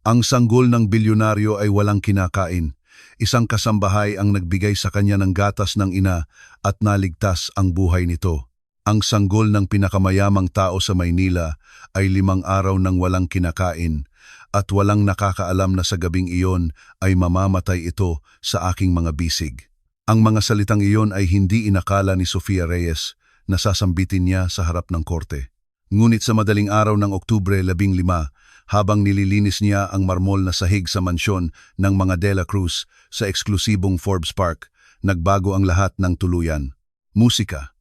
Ang sanggol ng bilyonaryo ay walang kinakain. Isang kasambahay ang nagbigay sa kanya ng gatas ng ina at naligtas ang buhay nito. Ang sanggol ng pinakamayamang tao sa Maynila ay 5 araw nang walang kinakain at walang nakakaalam na sa gabing iyon ay mamamatay ito sa aking mga bisig. Ang mga salitang iyon ay hindi inakala ni Sofia Reyes na sasambitin niya sa harap ng korte. Ngunit sa madaling araw ng Oktubre 15, habang nililinis niya ang marmol na sahig sa mansyon ng mga De La Cruz sa eksklusibong Forbes Park, nagbago ang lahat ng tuluyan. Musika.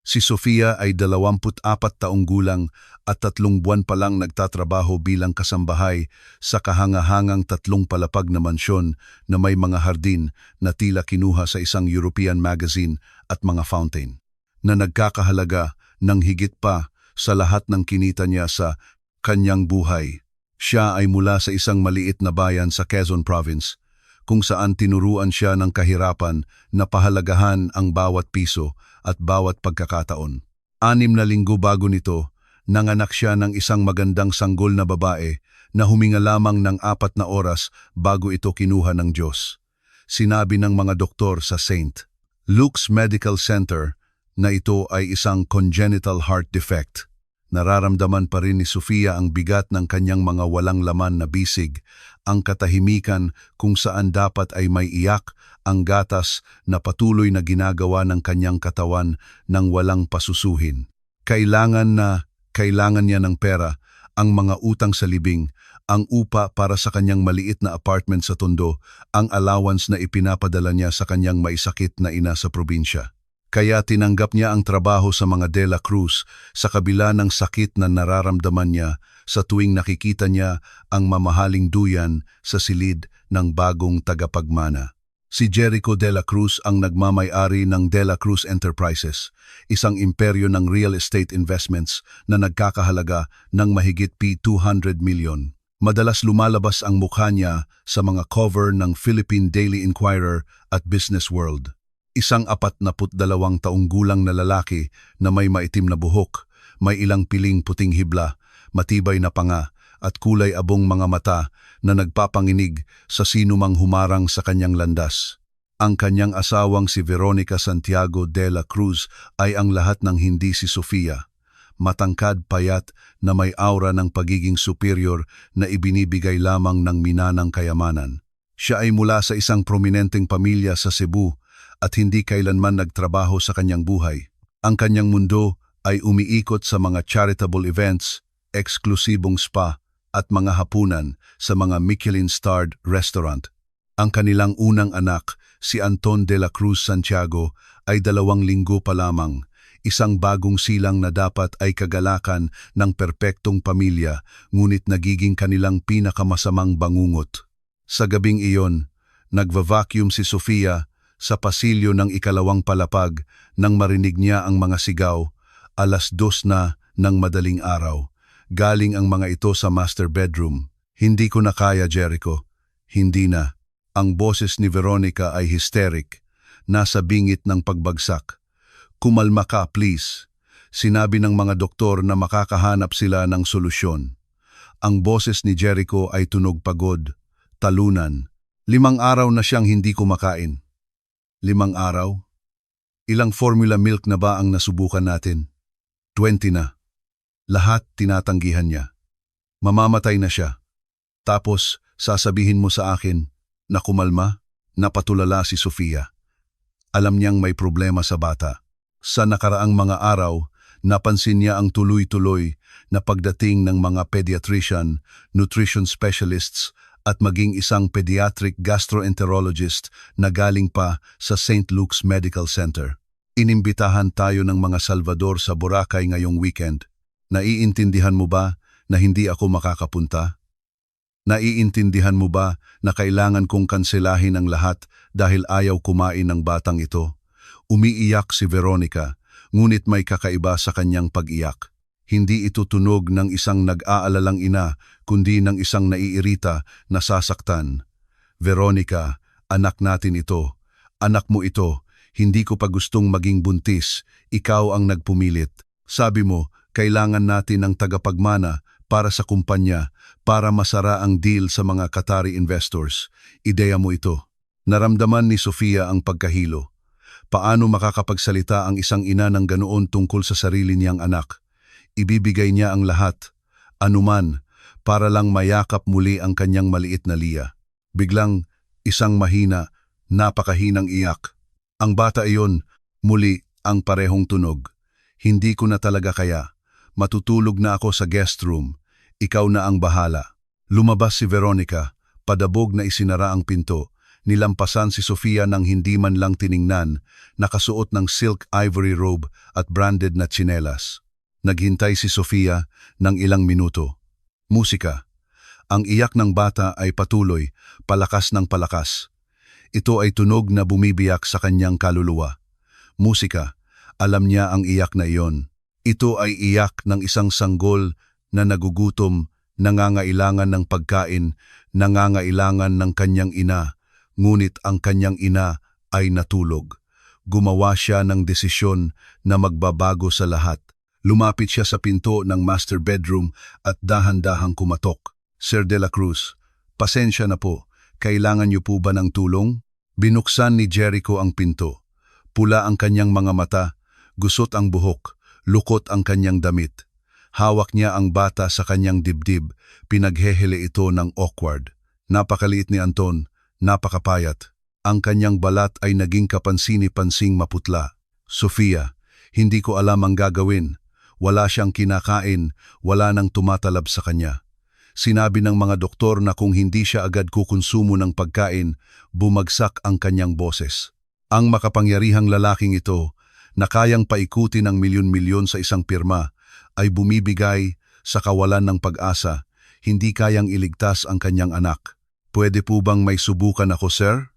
Si Sofia ay 24 taong gulang at 3 buwan pa lang nagtatrabaho bilang kasambahay sa kahangahangang 3 palapag na mansyon na may mga hardin na tila kinuha sa isang European magazine at mga fountain, na nagkakahalaga ng higit pa sa lahat ng kinita niya sa kanyang buhay. Siya ay mula sa isang maliit na bayan sa Quezon Province, kung saan tinuruan siya ng kahirapan na pahalagahan ang bawat piso at bawat pagkakataon. 6 na linggo bago nito, nanganak siya ng isang magandang sanggol na babae na huminga lamang ng 4 na oras bago ito kinuha ng Diyos. Sinabi ng mga doktor sa St. Luke's Medical Center na ito ay isang congenital heart defect. Nararamdaman pa rin ni Sofia ang bigat ng kanyang mga walang laman na bisig, ang katahimikan kung saan dapat ay may iyak, ang gatas na patuloy na ginagawa ng kanyang katawan nang walang pasusuhin. Kailangan niya ng pera, ang mga utang sa libing, ang upa para sa kanyang maliit na apartment sa Tondo, ang allowance na ipinapadala niya sa kanyang maisakit na ina sa probinsya. Kaya tinanggap niya ang trabaho sa mga De La Cruz sa kabila ng sakit na nararamdaman niya sa tuwing nakikita niya ang mamahaling duyan sa silid ng bagong tagapagmana. Si Jericho De La Cruz ang nagmamay-ari ng De La Cruz Enterprises, isang imperyo ng real estate investments na nagkakahalaga ng mahigit ₱200 milyon. Madalas lumalabas ang mukha niya sa mga cover ng Philippine Daily Inquirer at Business World. Isang 42 taong gulang na lalaki na may maitim na buhok, may ilang piling puting hibla, matibay na panga at kulay abong mga mata na nagpapanginig sa sinumang humarang sa kanyang landas. Ang kanyang asawang si Veronica Santiago de la Cruz ay ang lahat ng hindi si Sofia. Matangkad, payat na may aura ng pagiging superior na ibinibigay lamang ng minanang kayamanan. Siya ay mula sa isang prominenteng pamilya sa Cebu at hindi kailanman nagtrabaho sa kanyang buhay. Ang kanyang mundo ay umiikot sa mga charitable events, eksklusibong spa at mga hapunan sa mga Michelin-starred restaurant. Ang kanilang unang anak, si Anton de la Cruz Santiago, ay 2 linggo pa lamang, isang bagong silang na dapat ay kagalakan ng perpektong pamilya, ngunit nagiging kanilang pinakamasamang bangungot. Sa gabing iyon, nagva-vacuum si Sofia sa pasilyo ng 2 palapag nang marinig niya ang mga sigaw, 2:00 na ng madaling araw. Galing ang mga ito sa master bedroom. Hindi ko na kaya, Jericho. Hindi na. Ang boses ni Veronica ay hysteric, nasa bingit ng pagbagsak. Kumalma ka, please. Sinabi ng mga doktor na makakahanap sila ng solusyon. Ang boses ni Jericho ay tunog pagod, talunan. 5 araw na siyang hindi kumakain. 5 araw? Ilang formula milk na ba ang nasubukan natin? 20 na. Lahat tinatanggihan niya. Mamamatay na siya. Tapos sasabihin mo sa akin na kumalma, napatulala si Sofia. Alam niyang may problema sa bata. Sa nakaraang mga araw, napansin niya ang tuloy-tuloy na pagdating ng mga pediatrician, nutrition specialists, at maging isang pediatric gastroenterologist na galing pa sa St. Luke's Medical Center. Inimbitahan tayo ng mga Salvador sa Boracay ngayong weekend. Naiintindihan mo ba na hindi ako makakapunta? Naiintindihan mo ba na kailangan kong kanselahin ang lahat dahil ayaw kumain ng batang ito? Umiiyak si Veronica, ngunit may kakaiba sa kanyang pag-iyak. Hindi ito tunog ng isang nag-aalalang ina, kundi ng isang naiirita na sasaktan. Veronica, anak natin ito. Anak mo ito. Hindi ko pa gustong maging buntis. Ikaw ang nagpumilit. Sabi mo, kailangan natin ng tagapagmana para sa kumpanya, para masara ang deal sa mga Qatari investors. Ideya mo ito. Naramdaman ni Sofia ang pagkahilo. Paano makakapagsalita ang isang ina ng ganoon tungkol sa sarili niyang anak? Ibibigay niya ang lahat, anuman, para lang mayakap muli ang kanyang maliit na Lia. Biglang, isang mahina, napakahinang iyak. Ang bata iyon, muli, ang parehong tunog. Hindi ko na talaga kaya. Matutulog na ako sa guest room. Ikaw na ang bahala. Lumabas si Veronica, padabog na isinara ang pinto. Nilampasan si Sofia nang hindi man lang tiningnan, nakasuot ng silk ivory robe at branded na tsinelas. Naghintay si Sofia ng ilang minuto. Musika. Ang iyak ng bata ay patuloy, palakas ng palakas. Ito ay tunog na bumibiyak sa kanyang kaluluwa. Musika. Alam niya ang iyak na iyon. Ito ay iyak ng isang sanggol na nagugutom, nangangailangan ng pagkain, nangangailangan ng kanyang ina, ngunit ang kanyang ina ay natulog. Gumawa siya ng desisyon na magbabago sa lahat. Lumapit siya sa pinto ng master bedroom at dahan-dahang kumatok. Sir De La Cruz, pasensya na po. Kailangan niyo po ba ng tulong? Binuksan ni Jericho ang pinto. Pula ang kanyang mga mata, gusot ang buhok, lukot ang kanyang damit. Hawak niya ang bata sa kanyang dibdib, pinaghehele ito ng awkward. Napakaliit ni Anton, napakapayat. Ang kanyang balat ay naging kapansini-pansing maputla. Sofia, hindi ko alam ang gagawin. Wala siyang kinakain, wala nang tumatalab sa kanya. Sinabi ng mga doktor na kung hindi siya agad kukonsumo ng pagkain, bumagsak ang kanyang boses. Ang makapangyarihang lalaking ito, na kayang paikuti ng milyon-milyon sa isang pirma, ay bumibigay sa kawalan ng pag-asa, hindi kayang iligtas ang kanyang anak. Pwede po bang may subukan ako, sir?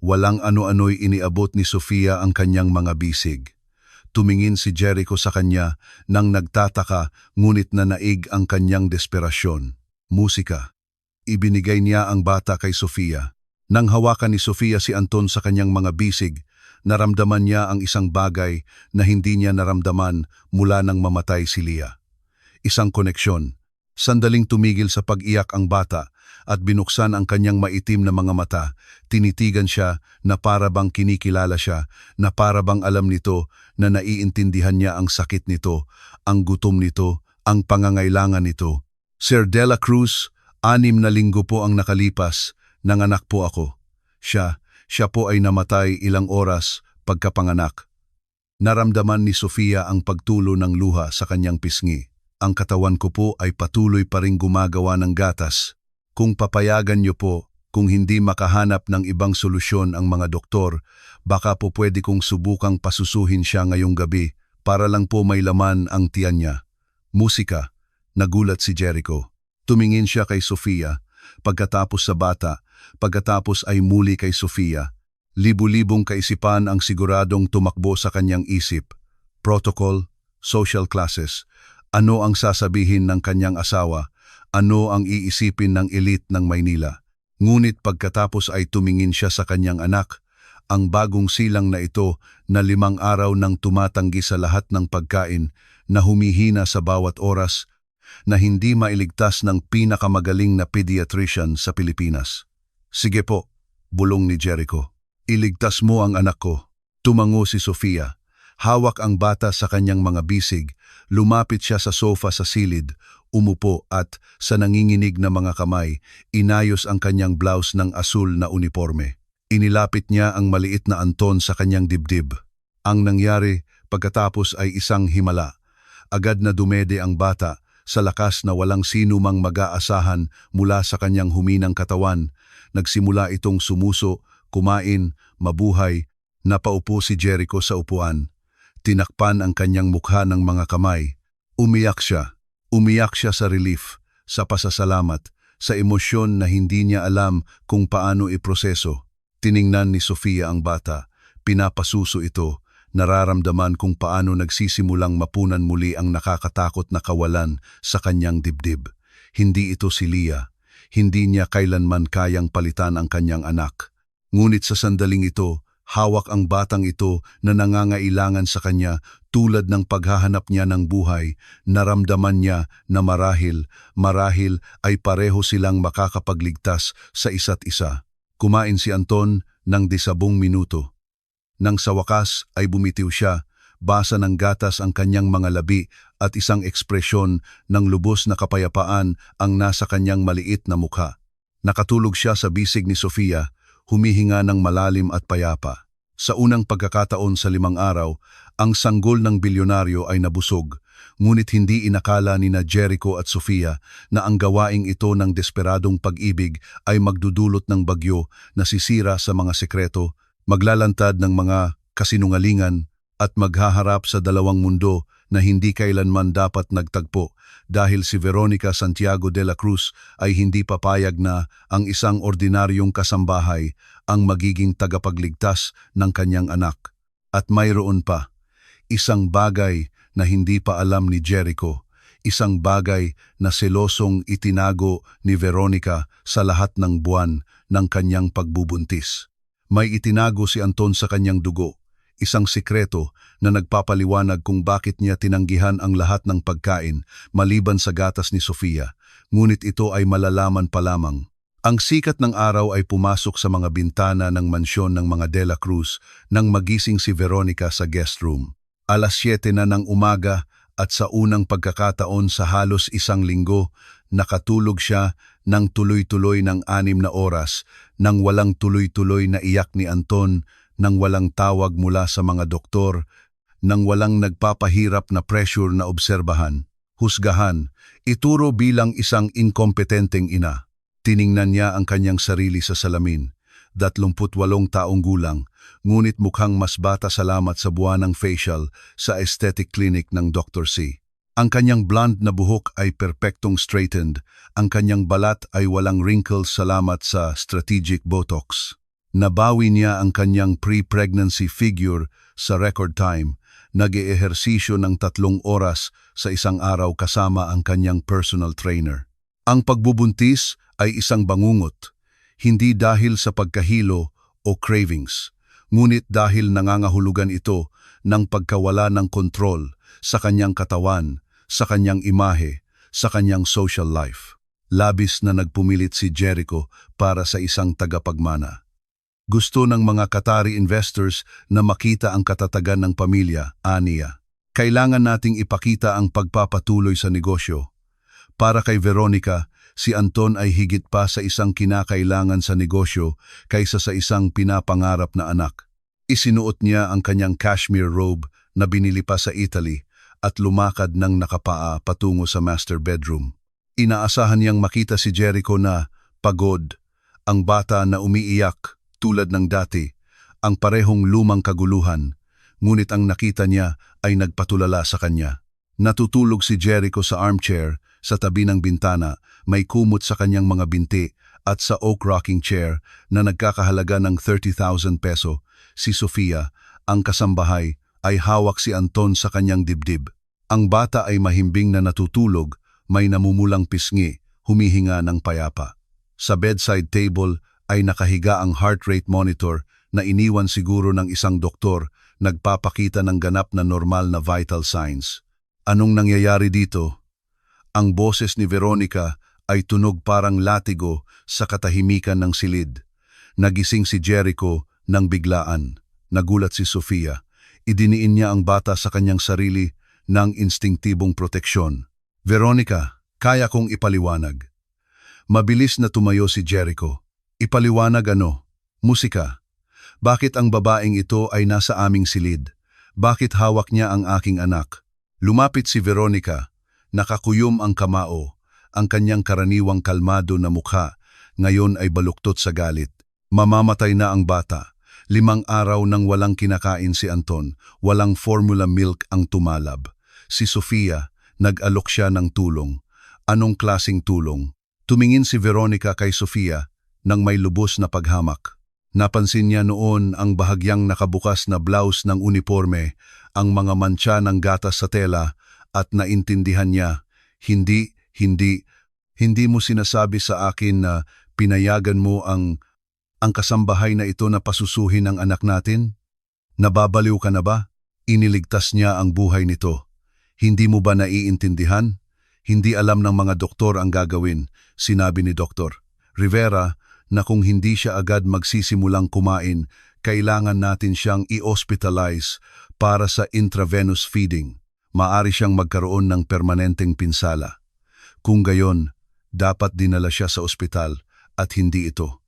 Walang ano-ano'y iniabot ni Sofia ang kanyang mga bisig. Tumingin si Jericho sa kanya nang nagtataka ngunit nanaig ang kanyang desperasyon. Musika. Ibinigay niya ang bata kay Sofia. Nang hawakan ni Sofia si Anton sa kanyang mga bisig, naramdaman niya ang isang bagay na hindi niya naramdaman mula nang mamatay si Lia. Isang koneksyon. Sandaling tumigil sa pag-iyak ang bata at binuksan ang kanyang maitim na mga mata. Tinitigan siya na para bang kinikilala siya, na para bang alam nito na naiintindihan niya ang sakit nito, ang gutom nito, ang pangangailangan nito. Sir De La Cruz, 6 na linggo po ang nakalipas, nanganak po ako. Siya po ay namatay ilang oras pagkapanganak. Naramdaman ni Sofia ang pagtulo ng luha sa kanyang pisngi. Ang katawan ko po ay patuloy pa ring gumagawa ng gatas. Kung papayagan niyo po, kung hindi makahanap ng ibang solusyon ang mga doktor, baka po pwede kong subukang pasusuhin siya ngayong gabi para lang po may laman ang tiyan niya. Musika. Nagulat si Jericho. Tumingin siya kay Sofia. Pagkatapos sa bata, pagkatapos ay muli kay Sofia. Libu-libong kaisipan ang siguradong tumakbo sa kanyang isip. Protocol, social classes. Ano ang sasabihin ng kanyang asawa? Ano ang iisipin ng elite ng Maynila? Ngunit pagkatapos ay tumingin siya sa kanyang anak, ang bagong silang na ito na 5 araw nang tumatanggi sa lahat ng pagkain, na humihina sa bawat oras, na hindi mailigtas ng pinakamagaling na pediatrician sa Pilipinas. Sige po, bulong ni Jericho. Iligtas mo ang anak ko. Tumango si Sofia. Hawak ang bata sa kanyang mga bisig, lumapit siya sa sofa sa silid, umupo at, sa nanginginig na mga kamay, inayos ang kanyang blouse ng asul na uniforme. Inilapit niya ang maliit na Anton sa kanyang dibdib. Ang nangyari pagkatapos ay isang himala. Agad na dumede ang bata, sa lakas na walang sino mang mag-aasahan mula sa kanyang huminang katawan. Nagsimula itong sumuso, kumain, mabuhay. Napaupo si Jericho sa upuan. Tinakpan ang kanyang mukha ng mga kamay. Umiyak siya. Umiyak siya sa relief, sa pasasalamat, sa emosyon na hindi niya alam kung paano iproseso. Tiningnan ni Sofia ang bata. Pinapasuso ito. Nararamdaman kung paano nagsisimulang mapunan muli ang nakakatakot na kawalan sa kanyang dibdib. Hindi ito si Lia. Hindi niya kailanman kayang palitan ang kanyang anak. Ngunit sa sandaling ito, Hawak ang batang ito na nangangailangan sa kanya tulad ng paghahanap niya ng buhay. Naramdaman niya na marahil ay pareho silang makakapagligtas sa isa't isa. Kumain si Anton ng 10 minuto. Nang sa wakas ay bumitiw siya, basa ng gatas ang kanyang mga labi at isang ekspresyon ng lubos na kapayapaan ang nasa kanyang maliit na mukha. Nakatulog siya sa bisig ni Sofia, humihinga ng malalim at payapa. Sa unang pagkakataon sa 5 araw, ang sanggol ng bilyonaryo ay nabusog, ngunit hindi inakala ni na Jericho at Sofia na ang gawaing ito ng desperadong pag-ibig ay magdudulot ng bagyo na sisira sa mga sekreto, maglalantad ng mga kasinungalingan at maghaharap sa dalawang mundo na hindi kailanman dapat nagtagpo dahil si Veronica Santiago de la Cruz ay hindi papayag na ang isang ordinaryong kasambahay ang magiging tagapagligtas ng kanyang anak. At mayroon pa, isang bagay na hindi pa alam ni Jericho, isang bagay na selosong itinago ni Veronica sa lahat ng buwan ng kanyang pagbubuntis. May itinago si Anton sa kanyang dugo, isang sikreto na nagpapaliwanag kung bakit niya tinanggihan ang lahat ng pagkain maliban sa gatas ni Sofia, ngunit ito ay malalaman pa lamang. Ang sikat ng araw ay pumasok sa mga bintana ng mansyon ng mga De La Cruz nang magising si Veronica sa guest room. 7:00 na ng umaga at sa unang pagkakataon sa halos 1 linggo, nakatulog siya ng tuloy-tuloy ng 6 na oras nang walang tuloy-tuloy na iyak ni Anton, nang walang tawag mula sa mga doktor, nang walang nagpapahirap na pressure na obserbahan, husgahan, ituro bilang isang inkompetenteng ina. Tiningnan niya ang kanyang sarili sa salamin, 28 taong gulang, ngunit mukhang mas bata salamat sa buwanang facial sa aesthetic clinic ng Dr. C. Ang kanyang blonde na buhok ay perpektong straightened, ang kanyang balat ay walang wrinkles salamat sa strategic botox. Nabawi niya ang kanyang pre-pregnancy figure sa record time, nag-eehersisyo ng 3 oras sa isang araw kasama ang kanyang personal trainer. Ang pagbubuntis ay isang bangungot, hindi dahil sa pagkahilo o cravings, ngunit dahil nangangahulugan ito ng pagkawala ng kontrol sa kanyang katawan, sa kanyang imahe, sa kanyang social life. Labis na nagpumilit si Jericho para sa isang tagapagmana. Gusto ng mga Qatari investors na makita ang katatagan ng pamilya, aniya. Kailangan nating ipakita ang pagpapatuloy sa negosyo. Para kay Veronica, si Anton ay higit pa sa isang kinakailangan sa negosyo kaysa sa isang pinapangarap na anak. Isinuot niya ang kanyang cashmere robe na binili pa sa Italy at lumakad ng nakapaa patungo sa master bedroom. Inaasahan niyang makita si Jericho na pagod, ang bata na umiiyak tulad ng dati, ang parehong lumang kaguluhan, ngunit ang nakita niya ay nagpatulala sa kanya. Natutulog si Jericho sa armchair sa tabi ng bintana, may kumot sa kanyang mga binti at sa oak rocking chair na nagkakahalaga ng 30,000 peso, si Sofia, ang kasambahay, ay hawak si Anton sa kanyang dibdib. Ang bata ay mahimbing na natutulog, may namumulang pisngi, humihinga ng payapa. Sa bedside table ay nakahiga ang heart rate monitor na iniwan siguro ng isang doktor, nagpapakita ng ganap na normal na vital signs. Anong nangyayari dito? Ang boses ni Veronica ay tunog parang latigo sa katahimikan ng silid. Nagising si Jericho nang biglaan. Nagulat si Sofia. Idiniin niya ang bata sa kanyang sarili ng instinktibong proteksyon. Veronica, kaya kong ipaliwanag. Mabilis na tumayo si Jericho. Ipaliwanag ano? Musika. Bakit ang babaeng ito ay nasa aming silid? Bakit hawak niya ang aking anak? Lumapit si Veronica. Nakakuyom ang kamao. Ang kanyang karaniwang kalmado na mukha ngayon ay baluktot sa galit. Mamamatay na ang bata. 5 araw nang walang kinakain si Anton. Walang formula milk ang tumalab. Si Sofia, nag-alok siya ng tulong. Anong klasing tulong? Tumingin si Veronica kay Sofia nang may lubos na paghamak. Napansin niya noon ang bahagyang nakabukas na blouse ng uniforme, ang mga mantsa ng gatas sa tela, at naintindihan niya, hindi mo sinasabi sa akin na pinayagan mo ang ang kasambahay na ito na pasusuhin ang anak natin? Nababaliw ka na ba? Iniligtas niya ang buhay nito. Hindi mo ba naiintindihan? Hindi alam ng mga doktor ang gagawin, sinabi ni Dr. Rivera na kung hindi siya agad magsisimulang kumain, kailangan natin siyang i-hospitalize para sa intravenous feeding. Maari siyang magkaroon ng permanenteng pinsala. Kung gayon, dapat dinala siya sa ospital at hindi ito.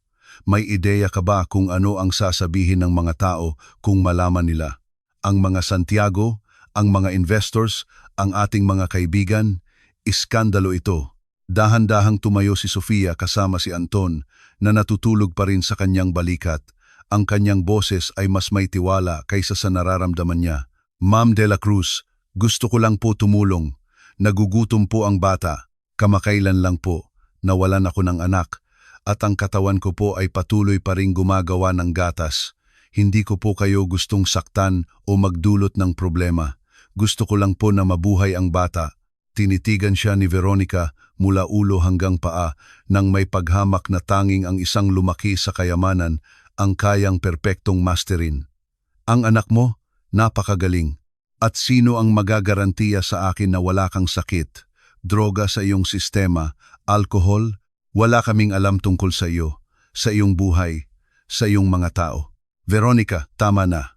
May ideya ka ba kung ano ang sasabihin ng mga tao kung malaman nila? Ang mga Santiago, ang mga investors, ang ating mga kaibigan, iskandalo ito. Dahan-dahang tumayo si Sofia kasama si Anton na natutulog pa rin sa kanyang balikat. Ang kanyang boses ay mas may tiwala kaysa sa nararamdaman niya. Ma'am de la Cruz, gusto ko lang po tumulong. Nagugutom po ang bata. Kamakailan lang po. Nawalan ako ng anak. At ang katawan ko po ay patuloy pa ring gumagawa ng gatas. Hindi ko po kayo gustong saktan o magdulot ng problema. Gusto ko lang po na mabuhay ang bata. Tinitigan siya ni Veronica mula ulo hanggang paa nang may paghamak na tanging ang isang lumaki sa kayamanan ang kayang perpektong masterin. Ang anak mo, napakagaling. At sino ang magagarantiya sa akin na wala kang sakit, droga sa iyong sistema, alkohol? Wala kaming alam tungkol sa iyo, sa iyong buhay, sa iyong mga tao. Veronica, tama na.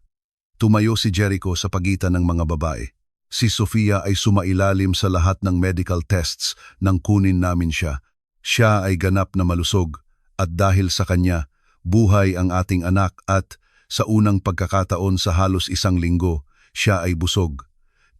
Tumayo si Jericho sa pagitan ng mga babae. Si Sofia ay sumailalim sa lahat ng medical tests nang kunin namin siya. Siya ay ganap na malusog at dahil sa kanya, buhay ang ating anak at sa unang pagkakataon sa halos 1 linggo, siya ay busog.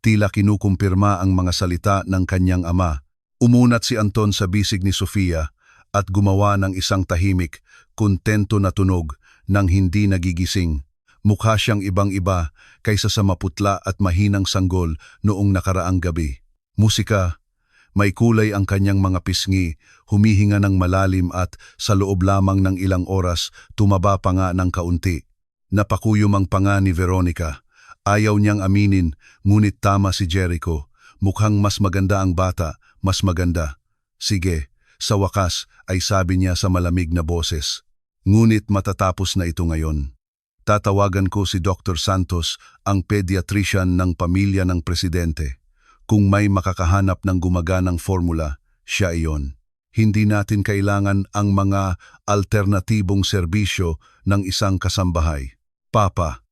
Tila kinukumpirma ang mga salita ng kanyang ama. Umunat si Anton sa bisig ni Sofia at gumawa ng isang tahimik, kontento na tunog nang hindi nagigising. Mukha siyang ibang-iba kaysa sa maputla at mahinang sanggol noong nakaraang gabi. Musika, may kulay ang kanyang mga pisngi, humihinga ng malalim at sa loob lamang ng ilang oras tumaba pa nga ng kaunti. Napakuyom ang panga ni Veronica. Ayaw niyang aminin, ngunit tama si Jericho. Mukhang mas maganda ang bata, mas maganda. Sige, sa wakas ay sabi niya sa malamig na boses. Ngunit matatapos na ito ngayon. Tatawagan ko si Dr. Santos, ang pediatrician ng pamilya ng presidente. Kung may makakahanap ng gumaganang formula, siya iyon. Hindi natin kailangan ang mga alternatibong serbisyo ng isang kasambahay. Papa,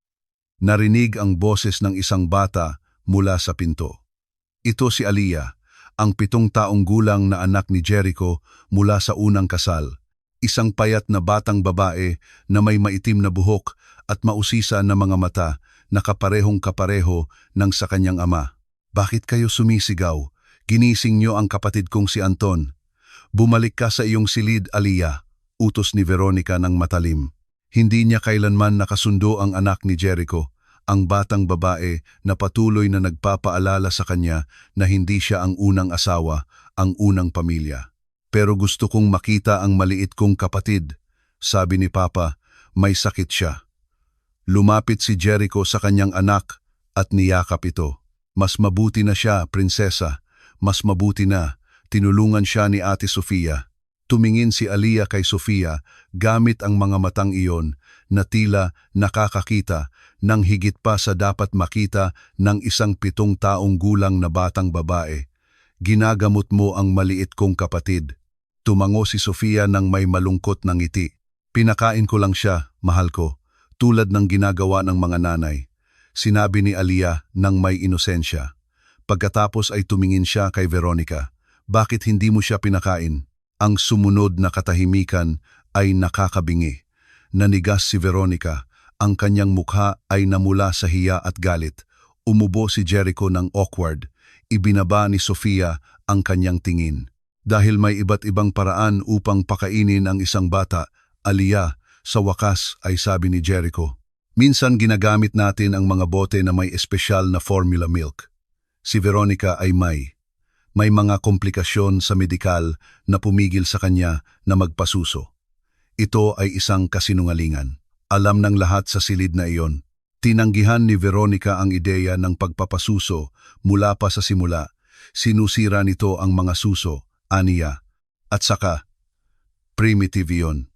narinig ang boses ng isang bata mula sa pinto. Ito si Aliyah, ang 7 taong gulang na anak ni Jericho mula sa unang kasal. Isang payat na batang babae na may maitim na buhok at mausisa na mga mata na kaparehong-kapareho ng sa kanyang ama. Bakit kayo sumisigaw? Ginising niyo ang kapatid kong si Anton. Bumalik ka sa iyong silid, Aliyah, utos ni Veronica ng matalim. Hindi niya kailanman nakasundo ang anak ni Jericho, ang batang babae na patuloy na nagpapaalala sa kanya na hindi siya ang unang asawa, ang unang pamilya. Pero gusto kong makita ang maliit kong kapatid. Sabi ni Papa, may sakit siya. Lumapit si Jericho sa kanyang anak at niyakap ito. Mas mabuti na siya, prinsesa. Mas mabuti na. Tinulungan siya ni Ate Sofia. Tumingin si Aliyah kay Sofia gamit ang mga matang iyon na tila nakakakita ng higit pa sa dapat makita ng isang 7 taong gulang na batang babae. Ginagamot mo ang maliit kong kapatid. Tumango si Sofia ng may malungkot na ngiti. Pinakain ko lang siya, mahal ko, tulad ng ginagawa ng mga nanay. Sinabi ni Aliyah ng may inosensya. Pagkatapos ay tumingin siya kay Veronica. Bakit hindi mo siya pinakain? Ang sumunod na katahimikan ay nakakabingi. Nanigas si Veronica. Ang kanyang mukha ay namula sa hiya at galit. Umubo si Jericho ng awkward. Ibinaba ni Sofia ang kanyang tingin. Dahil may iba't ibang paraan upang pakainin ang isang bata, Aliyah, sa wakas ay sabi ni Jericho. Minsan ginagamit natin ang mga bote na may espesyal na formula milk. Si Veronica ay may mga komplikasyon sa medikal na pumigil sa kanya na magpasuso. Ito ay isang kasinungalingan. Alam ng lahat sa silid na iyon. Tinanggihan ni Veronica ang ideya ng pagpapasuso mula pa sa simula. Sinusira nito ang mga suso, aniya. At saka, primitive iyon.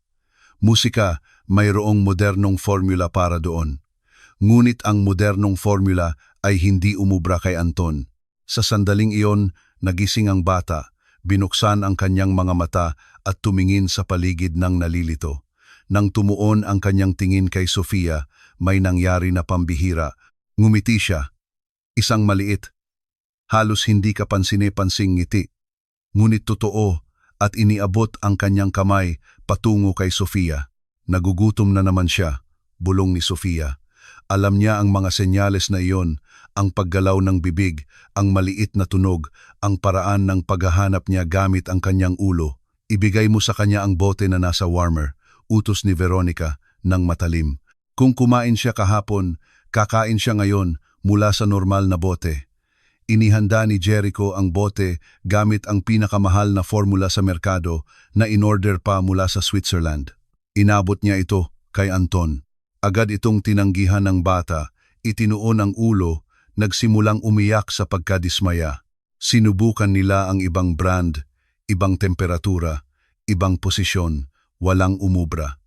Musika, mayroong modernong formula para doon. Ngunit ang modernong formula ay hindi umubra kay Anton. Sa sandaling iyon, nagising ang bata, binuksan ang kanyang mga mata at tumingin sa paligid ng nalilito. Nang tumuon ang kanyang tingin kay Sofia, may nangyari na pambihira. Ngumiti siya. Isang maliit, halos hindi kapansine-pansing ngiti. Ngunit totoo at iniabot ang kanyang kamay patungo kay Sofia. Nagugutom na naman siya, bulong ni Sofia. Alam niya ang mga senyales na iyon, ang paggalaw ng bibig, ang maliit na tunog, ang paraan ng paghahanap niya gamit ang kanyang ulo. Ibigay mo sa kanya ang bote na nasa warmer, utos ni Veronica, ng matalim. Kung kumain siya kahapon, kakain siya ngayon mula sa normal na bote. Inihanda ni Jericho ang bote gamit ang pinakamahal na formula sa merkado na inorder pa mula sa Switzerland. Inabot niya ito kay Anton. Agad itong tinanggihan ng bata, itinuon ang ulo, nagsimulang umiyak sa pagkadismaya. Sinubukan nila ang ibang brand, ibang temperatura, ibang posisyon, walang umubra.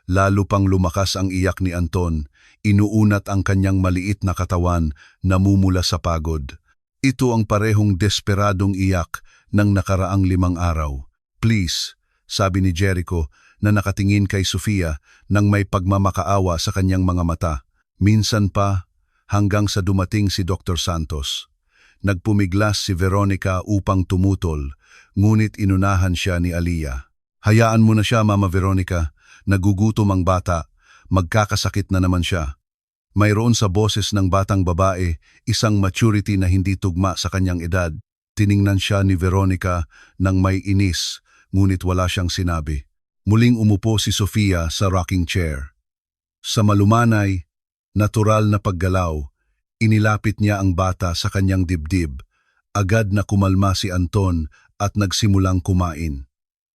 Lalo pang lumakas ang iyak ni Anton, inuunat ang kanyang maliit na katawan, namumula sa pagod. Ito ang parehong desperadong iyak ng nakaraang 5 araw. Please, sabi ni Jericho na nakatingin kay Sofia nang may pagmamakaawa sa kanyang mga mata. Minsan pa, hanggang sa dumating si Dr. Santos. Nagpumiglas si Veronica upang tumutol, ngunit inunahan siya ni Aliyah. Hayaan mo na siya, Mama Veronica. Nagugutom ang bata. Magkakasakit na naman siya. Mayroon sa boses ng batang babae isang maturity na hindi tugma sa kanyang edad. Tiningnan siya ni Veronica nang may inis, ngunit wala siyang sinabi. Muling umupo si Sofia sa rocking chair. Sa malumanay, natural na paggalaw, inilapit niya ang bata sa kanyang dibdib. Agad na kumalma si Anton at nagsimulang kumain.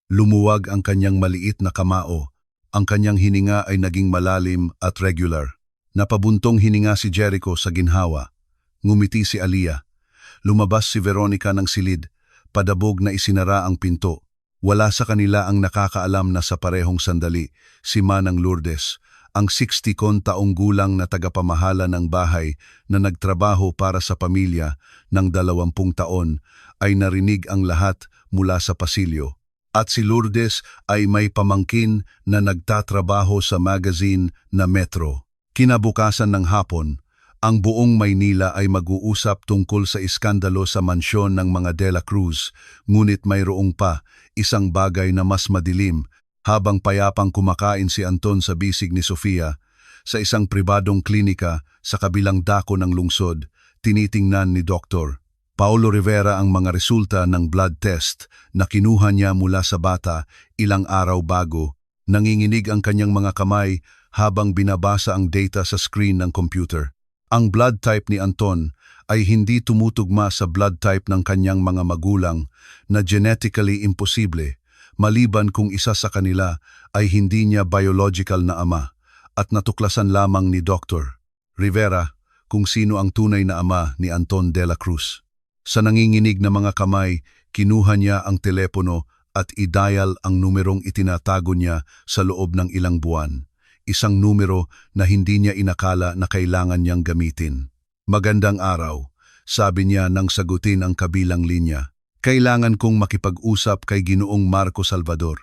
Lumuwag ang kanyang maliit na kamao. Ang kanyang hininga ay naging malalim at regular. Napabuntong hininga si Jericho sa ginhawa. Ngumiti si Aliyah. Lumabas si Veronica ng silid, padabog na isinara ang pinto. Wala sa kanila ang nakakaalam na sa parehong sandali, si Manang Lourdes, ang 60 taong gulang na tagapamahala ng bahay na nagtrabaho para sa pamilya ng 20 taon, ay narinig ang lahat mula sa pasilyo. At si Lourdes ay may pamangkin na nagtatrabaho sa magazine na Metro. Kinabukasan ng hapon, ang buong Maynila ay mag-uusap tungkol sa iskandalo sa mansyon ng mga De La Cruz, ngunit mayroong pa isang bagay na mas madilim. Habang payapang kumakain si Anton sa bisig ni Sofia, sa isang pribadong klinika sa kabilang dako ng lungsod, tinitingnan ni Dr. Paulo Rivera ang mga resulta ng blood test na kinuha niya mula sa bata ilang araw bago. Nanginginig ang kanyang mga kamay habang binabasa ang data sa screen ng computer. Ang blood type ni Anton ay hindi tumutugma sa blood type ng kanyang mga magulang na genetically imposible, maliban kung isa sa kanila ay hindi niya biological na ama, at natuklasan lamang ni Dr. Rivera kung sino ang tunay na ama ni Anton de la Cruz. Sa nanginginig na mga kamay, kinuha niya ang telepono at i-dial ang numerong itinatago niya sa loob ng ilang buwan. Isang numero na hindi niya inakala na kailangan niyang gamitin. Magandang araw, sabi niya nang sagutin ang kabilang linya. Kailangan kong makipag-usap kay Ginoong Marco Salvador.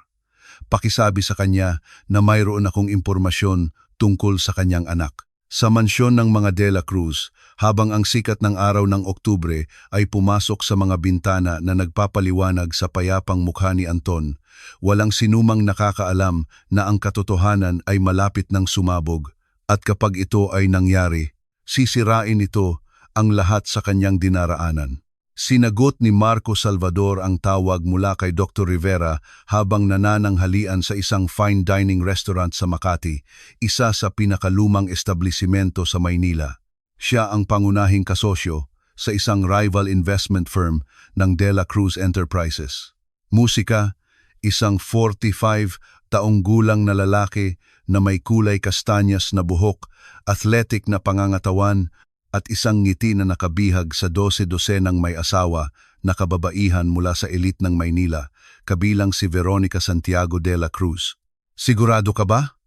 Pakisabi sa kanya na mayroon akong impormasyon tungkol sa kanyang anak. Sa mansyon ng mga De La Cruz, habang ang sikat ng araw ng Oktubre ay pumasok sa mga bintana na nagpapaliwanag sa payapang mukha ni Anton, walang sinumang nakakaalam na ang katotohanan ay malapit ng sumabog, at kapag ito ay nangyari, sisirain ito ang lahat sa kanyang dinaraanan. Sinagot ni Marco Salvador ang tawag mula kay Dr. Rivera habang nanananghalian sa isang fine dining restaurant sa Makati, isa sa pinakalumang establisimento sa Maynila. Siya ang pangunahing kasosyo sa isang rival investment firm ng De La Cruz Enterprises. Musika, isang 45 taong gulang na lalaki na may kulay kastanyas na buhok, athletic na pangangatawan, at isang ngiti na nakabihag sa 12-dosenang may asawa na kababaihan mula sa elite ng Maynila, kabilang si Veronica Santiago de la Cruz. Sigurado ka ba?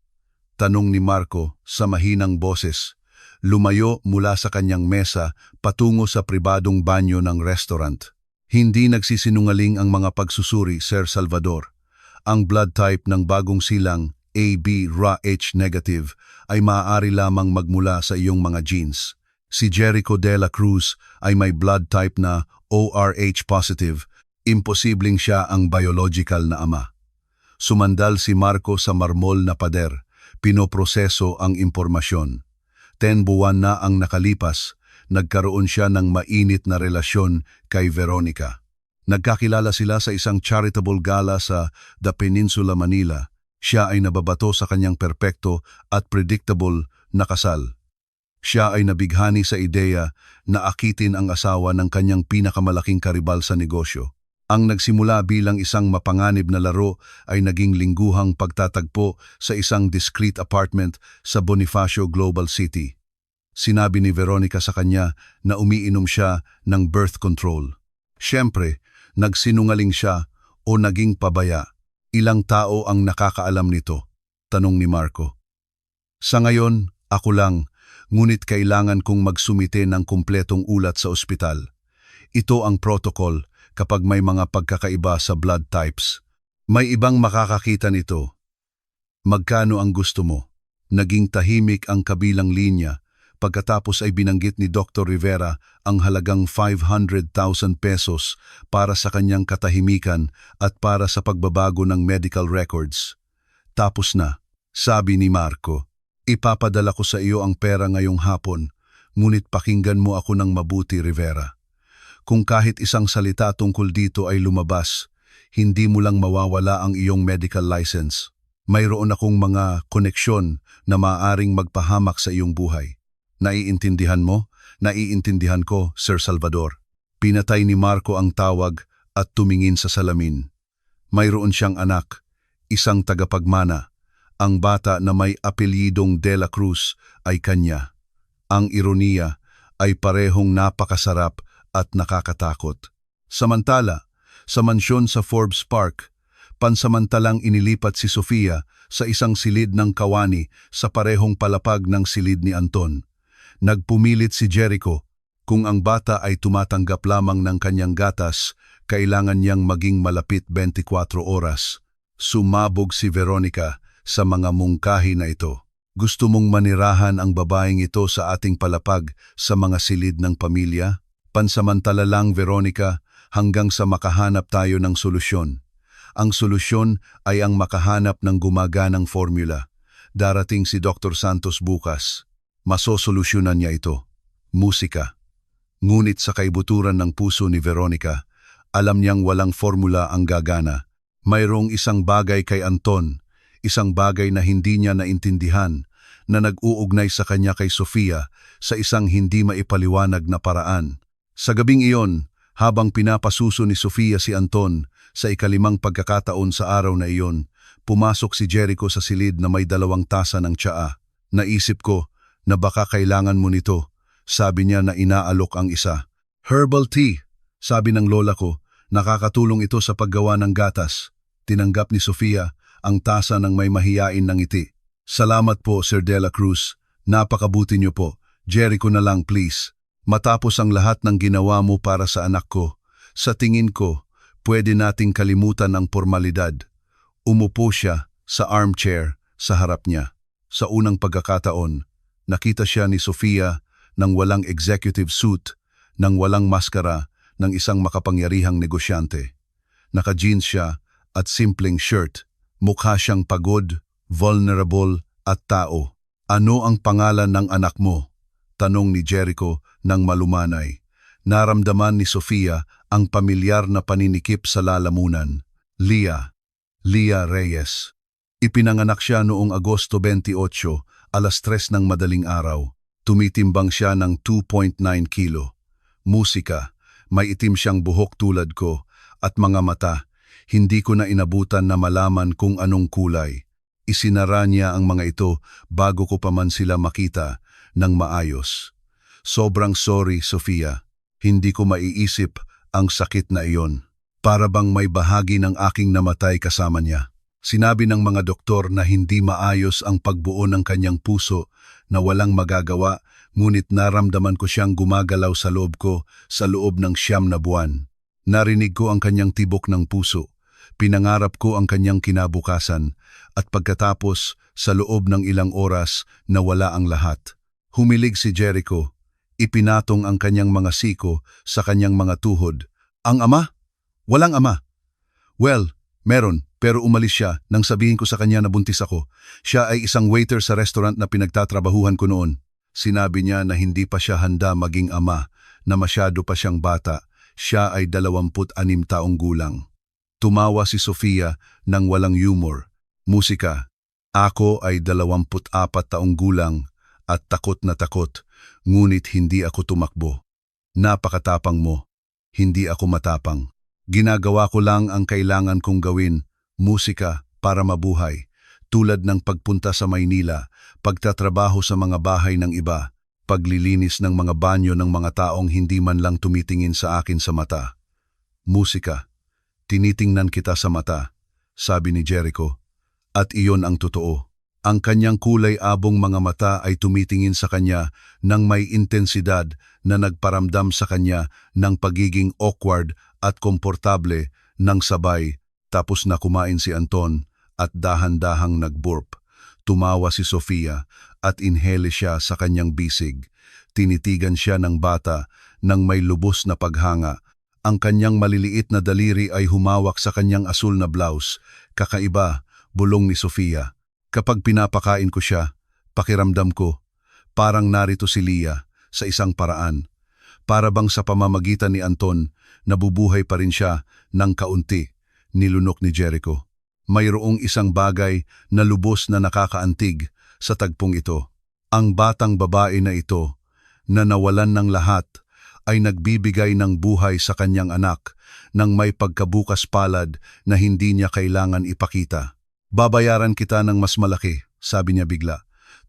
Tanong ni Marco sa mahinang boses. Lumayo mula sa kanyang mesa patungo sa pribadong banyo ng restaurant. Hindi nagsisinungaling ang mga pagsusuri, Sir Salvador. Ang blood type ng bagong silang AB-Rh negative ay maaari lamang magmula sa iyong mga genes. Si Jericho de la Cruz ay may blood type na ORH positive. Imposibleng siya ang biological na ama. Sumandal si Marco sa marmol na pader. Pinoproseso ang impormasyon. 10 buwan na ang nakalipas, nagkaroon siya ng mainit na relasyon kay Veronica. Nagkakilala sila sa isang charitable gala sa The Peninsula, Manila. Siya ay nababato sa kanyang perpekto at predictable na kasal. Siya ay nabighani sa ideya na akitin ang asawa ng kanyang pinakamalaking karibal sa negosyo. Ang nagsimula bilang isang mapanganib na laro ay naging lingguhang pagtatagpo sa isang discreet apartment sa Bonifacio Global City. Sinabi ni Veronica sa kanya na umiinom siya ng birth control. Siyempre, nagsinungaling siya o naging pabaya. Ilang tao ang nakakaalam nito? Tanong ni Marco. Sa ngayon, ako lang, ngunit kailangan kong magsumite ng kumpletong ulat sa ospital. Ito ang protocol kapag may mga pagkakaiba sa blood types. May ibang makakakita nito. Magkano ang gusto mo? Naging tahimik ang kabilang linya. Pagkatapos ay binanggit ni Dr. Rivera ang halagang 500,000 pesos para sa kanyang katahimikan at para sa pagbabago ng medical records. Tapos na, sabi ni Marco. Ipapadala ko sa iyo ang pera ngayong hapon, ngunit pakinggan mo ako ng mabuti, Rivera. Kung kahit isang salita tungkol dito ay lumabas, hindi mo lang mawawala ang iyong medical license. Mayroon akong mga koneksyon na maaaring magpahamak sa iyong buhay. Naiintindihan mo? Naiintindihan ko, Sir Salvador. Pinatay ni Marco ang tawag at tumingin sa salamin. Mayroon siyang anak, isang tagapagmana. Ang bata na may apelyidong De La Cruz ay kanya. Ang ironiya ay parehong napakasarap at nakakatakot. Samantala, sa mansyon sa Forbes Park, pansamantalang inilipat si Sofia sa isang silid ng kawani sa parehong palapag ng silid ni Anton. Nagpumilit si Jericho, kung ang bata ay tumatanggap lamang ng kanyang gatas, kailangan niyang maging malapit 24 oras. Sumabog si Veronica sa mga mungkahi na ito. Gusto mong manirahan ang babaeng ito sa ating palapag sa mga silid ng pamilya? Pansamantala lang, Veronica, hanggang sa makahanap tayo ng solusyon. Ang solusyon ay ang makahanap ng gumaganang formula. Darating si Dr. Santos bukas. Masosolusyonan niya ito. Musika. Ngunit sa kaibuturan ng puso ni Veronica, alam niyang walang formula ang gagana. Mayroong isang bagay kay Anton, isang bagay na hindi niya naintindihan, na nag-uugnay sa kanya kay Sofia sa isang hindi maipaliwanag na paraan. Sa gabing iyon, habang pinapasuso ni Sofia si Anton sa ikalimang pagkakataon sa araw na iyon, pumasok si Jericho sa silid na may 2 tasa ng tsaa. Naisip ko na baka kailangan mo nito, sabi niya na inaalok ang isa. Herbal tea, sabi ng lola ko, nakakatulong ito sa paggawa ng gatas. Tinanggap ni Sofia ang tasa ng may mahiyain ng ngiti. Salamat po, Sir De La Cruz. Napakabuti niyo po. Jericho na lang, please. Matapos ang lahat ng ginawa mo para sa anak ko, sa tingin ko, pwede nating kalimutan ang formalidad. Umupo siya sa armchair sa harap niya. Sa unang pagkakataon, nakita siya ni Sofia ng walang executive suit, ng walang maskara, ng isang makapangyarihang negosyante. Naka-jeans siya at simpleng shirt. Mukha siyang pagod, vulnerable at tao. Ano ang pangalan ng anak mo? Tanong ni Jericho ng malumanay. Naramdaman ni Sofia ang pamilyar na paninikip sa lalamunan. Lia Reyes. Ipinanganak siya noong Agosto 28, alas 3 ng madaling araw. Tumitimbang siya ng 2.9 kilo. Musika, may itim siyang buhok tulad ko, at mga mata, hindi ko na inabutan na malaman kung anong kulay. Isinara niya ang mga ito bago ko pa man sila makita ng maayos. Sobrang sorry, Sofia. Hindi ko maiisip ang sakit na iyon. Para bang may bahagi ng aking namatay kasama niya. Sinabi ng mga doktor na hindi maayos ang pagbuo ng kanyang puso, na walang magagawa, ngunit naramdaman ko siyang gumagalaw sa loob ko sa loob ng 9 na buwan. Narinig ko ang kanyang tibok ng puso, pinangarap ko ang kanyang kinabukasan, at pagkatapos, sa loob ng ilang oras, nawala ang lahat. Humilig si Jericho, ipinatong ang kanyang mga siko sa kanyang mga tuhod. Ang ama? Walang ama. Well, meron, pero umalis siya nang sabihin ko sa kanya na buntis ako. Siya ay isang waiter sa restaurant na pinagtatrabahuhan ko noon. Sinabi niya na hindi pa siya handa maging ama, na masyado pa siyang bata. Siya ay 26 taong gulang. Tumawa si Sofia nang walang humor. Musika. Ako ay 24 taong gulang at takot na takot, ngunit hindi ako tumakbo. Napakatapang mo. Hindi ako matapang. Ginagawa ko lang ang kailangan kong gawin, musika para mabuhay, tulad ng pagpunta sa Maynila, pagtatrabaho sa mga bahay ng iba, paglilinis ng mga banyo ng mga taong hindi man lang tumitingin sa akin sa mata. Musika, tinitingnan kita sa mata, sabi ni Jericho, at iyon ang totoo. Ang kanyang kulay abong mga mata ay tumitingin sa kanya ng may intensidad na nagparamdam sa kanya ng pagiging awkward at komportable ng sabay. Tapos na kumain si Anton at dahan-dahang nag-burp. Tumawa si Sofia at inhale siya sa kanyang bisig. Tinitigan siya ng bata nang may lubos na paghanga. Ang kanyang maliliit na daliri ay humawak sa kanyang asul na blouse. Kakaiba, bulong ni Sofia. Kapag pinapakain ko siya, pakiramdam ko, parang narito si Leah sa isang paraan. Para bang sa pamamagitan ni Anton, nabubuhay pa rin siya ng kaunti, nilunok ni Jericho. Mayroong isang bagay na lubos na nakakaantig sa tagpong ito. Ang batang babae na ito, na nawalan ng lahat, ay nagbibigay ng buhay sa kanyang anak nang may pagkabukas palad na hindi niya kailangan ipakita. Babayaran kita ng mas malaki, sabi niya bigla.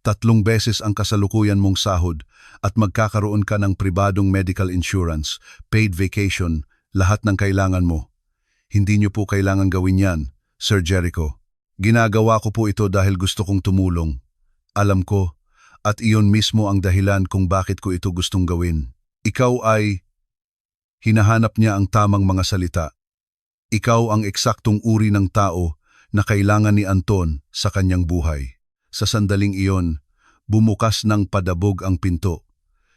3 beses ang kasalukuyan mong sahod at magkakaroon ka ng pribadong medical insurance, paid vacation, lahat ng kailangan mo. Hindi niyo po kailangan gawin yan, Sir Jericho. Ginagawa ko po ito dahil gusto kong tumulong. Alam ko, at iyon mismo ang dahilan kung bakit ko ito gustong gawin. Ikaw ay... Hinahanap niya ang tamang mga salita. Ikaw ang eksaktong uri ng tao na kailangan ni Anton sa kanyang buhay. Sa sandaling iyon, bumukas ng padabog ang pinto.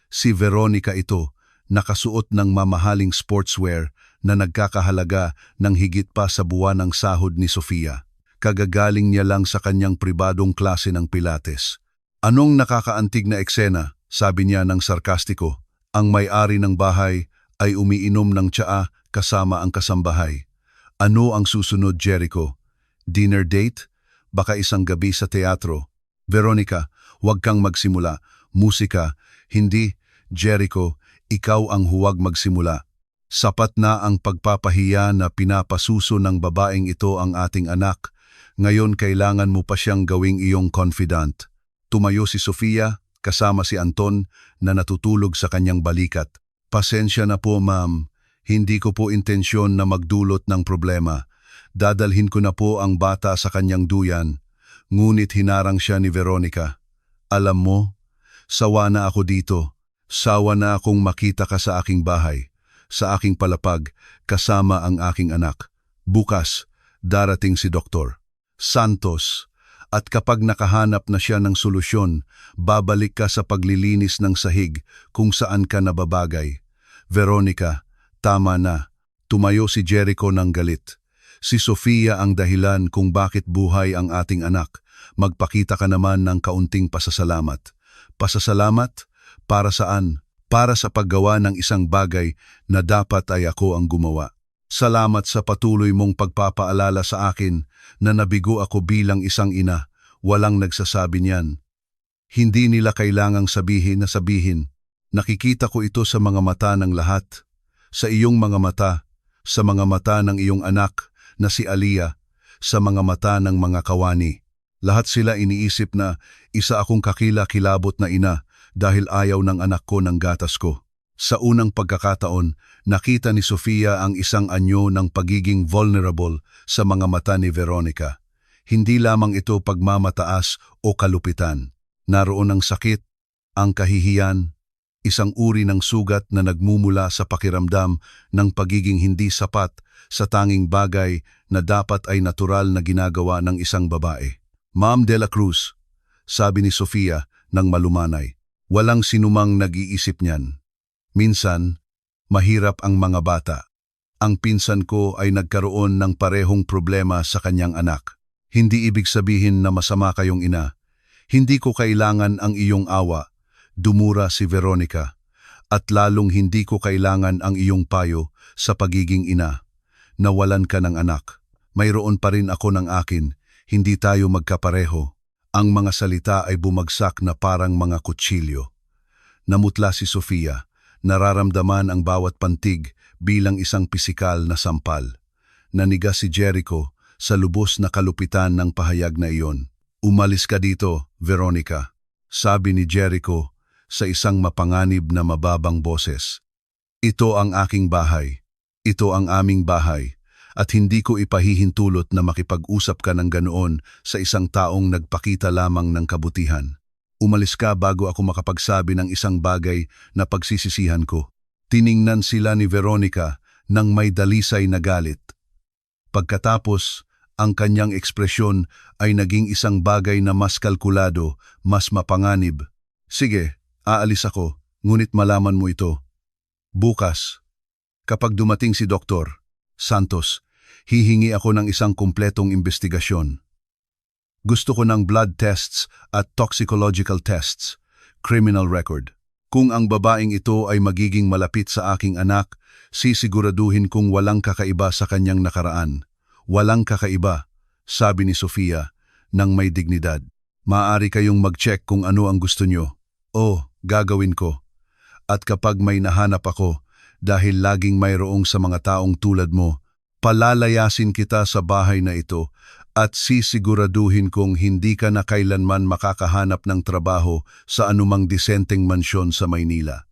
Si Veronica ito, nakasuot ng mamahaling sportswear na nagkakahalaga ng higit pa sa buwan ng sahod ni Sofia. Kagagaling niya lang sa kanyang pribadong klase ng pilates. Anong nakakaantig na eksena, sabi niya ng sarkastiko. Ang may-ari ng bahay ay umiinom ng tsaa kasama ang kasambahay. Ano ang susunod, Jericho? Dinner date? Baka isang gabi sa teatro? Veronica, huwag kang magsimula. Musika, hindi. Jericho, ikaw ang huwag magsimula. Sapat na ang pagpapahiya na pinapasuso ng babaeng ito ang ating anak. Ngayon kailangan mo pa siyang gawing iyong confidant. Tumayo si Sofia, kasama si Anton na natutulog sa kanyang balikat. Pasensya na po, ma'am. Hindi ko po intensyon na magdulot ng problema. Dadalhin ko na po ang bata sa kanyang duyan. Ngunit hinarang siya ni Veronica. Alam mo, sawa na ako dito. Sawa na akong makita ka sa aking bahay, sa aking palapag, kasama ang aking anak. Bukas, darating si Dr. Santos. At kapag nakahanap na siya ng solusyon, babalik ka sa paglilinis ng sahig kung saan ka nababagay. Veronica, tama na. Tumayo si Jericho ng galit. Si Sofia ang dahilan kung bakit buhay ang ating anak. Magpakita ka naman ng kaunting pasasalamat. Pasasalamat? Para saan? Para sa paggawa ng isang bagay na dapat ay ako ang gumawa. Salamat sa patuloy mong pagpapaalala sa akin na nabigo ako bilang isang ina. Walang nagsasabi niyan. Hindi nila kailangang sabihin na sabihin. Nakikita ko ito sa mga mata ng lahat. Sa iyong mga mata, sa mga mata ng iyong anak na si Aliyah, sa mga mata ng mga kawani. Lahat sila iniisip na isa akong kakila-kilabot na ina dahil ayaw ng anak ko ng gatas ko. Sa unang pagkakataon, nakita ni Sofia ang isang anyo ng pagiging vulnerable sa mga mata ni Veronica. Hindi lamang ito pagmamataas o kalupitan. Naroon ang sakit, ang kahihiyan, isang uri ng sugat na nagmumula sa pakiramdam ng pagiging hindi sapat sa tanging bagay na dapat ay natural na ginagawa ng isang babae. Ma'am de la Cruz, sabi ni Sofia nang malumanay, walang sinumang nag-iisip niyan. Minsan, mahirap ang mga bata. Ang pinsan ko ay nagkaroon ng parehong problema sa kanyang anak. Hindi ibig sabihin na masama kayong ina. Hindi ko kailangan ang iyong awa, dumura si Veronica. At lalong hindi ko kailangan ang iyong payo sa pagiging ina. Nawalan ka ng anak. Mayroon pa rin ako ng akin. Hindi tayo magkapareho. Ang mga salita ay bumagsak na parang mga kutsilyo. Namutla si Sofia. Nararamdaman ang bawat pantig bilang isang pisikal na sampal. Naniga si Jericho sa lubos na kalupitan ng pahayag na iyon. Umalis ka dito, Veronica, sabi ni Jericho sa isang mapanganib na mababang boses. Ito ang aking bahay. Ito ang aming bahay. At hindi ko ipahihintulot na makipag-usap ka ng ganoon sa isang taong nagpakita lamang ng kabutihan. Umalis ka bago ako makapagsabi ng isang bagay na pagsisisihan ko. Tiningnan sila ni Veronica nang may dalisay na galit. Pagkatapos, ang kanyang ekspresyon ay naging isang bagay na mas kalkulado, mas mapanganib. Sige, aalis ako, ngunit malaman mo ito. Bukas, kapag dumating si Dr. Santos, hihingi ako ng isang kumpletong investigasyon. Gusto ko ng blood tests at toxicological tests, criminal record. Kung ang babaeng ito ay magiging malapit sa aking anak, sisiguraduhin kong walang kakaiba sa kanyang nakaraan. Walang kakaiba, sabi ni Sofia, nang may dignidad. Maaari kayong mag-check kung ano ang gusto nyo. Gagawin ko. At kapag may nahanap ako, dahil laging mayroong sa mga taong tulad mo, palalayasin kita sa bahay na ito at sisiguraduhin kong hindi ka na kailanman makakahanap ng trabaho sa anumang disenteng mansyon sa Maynila.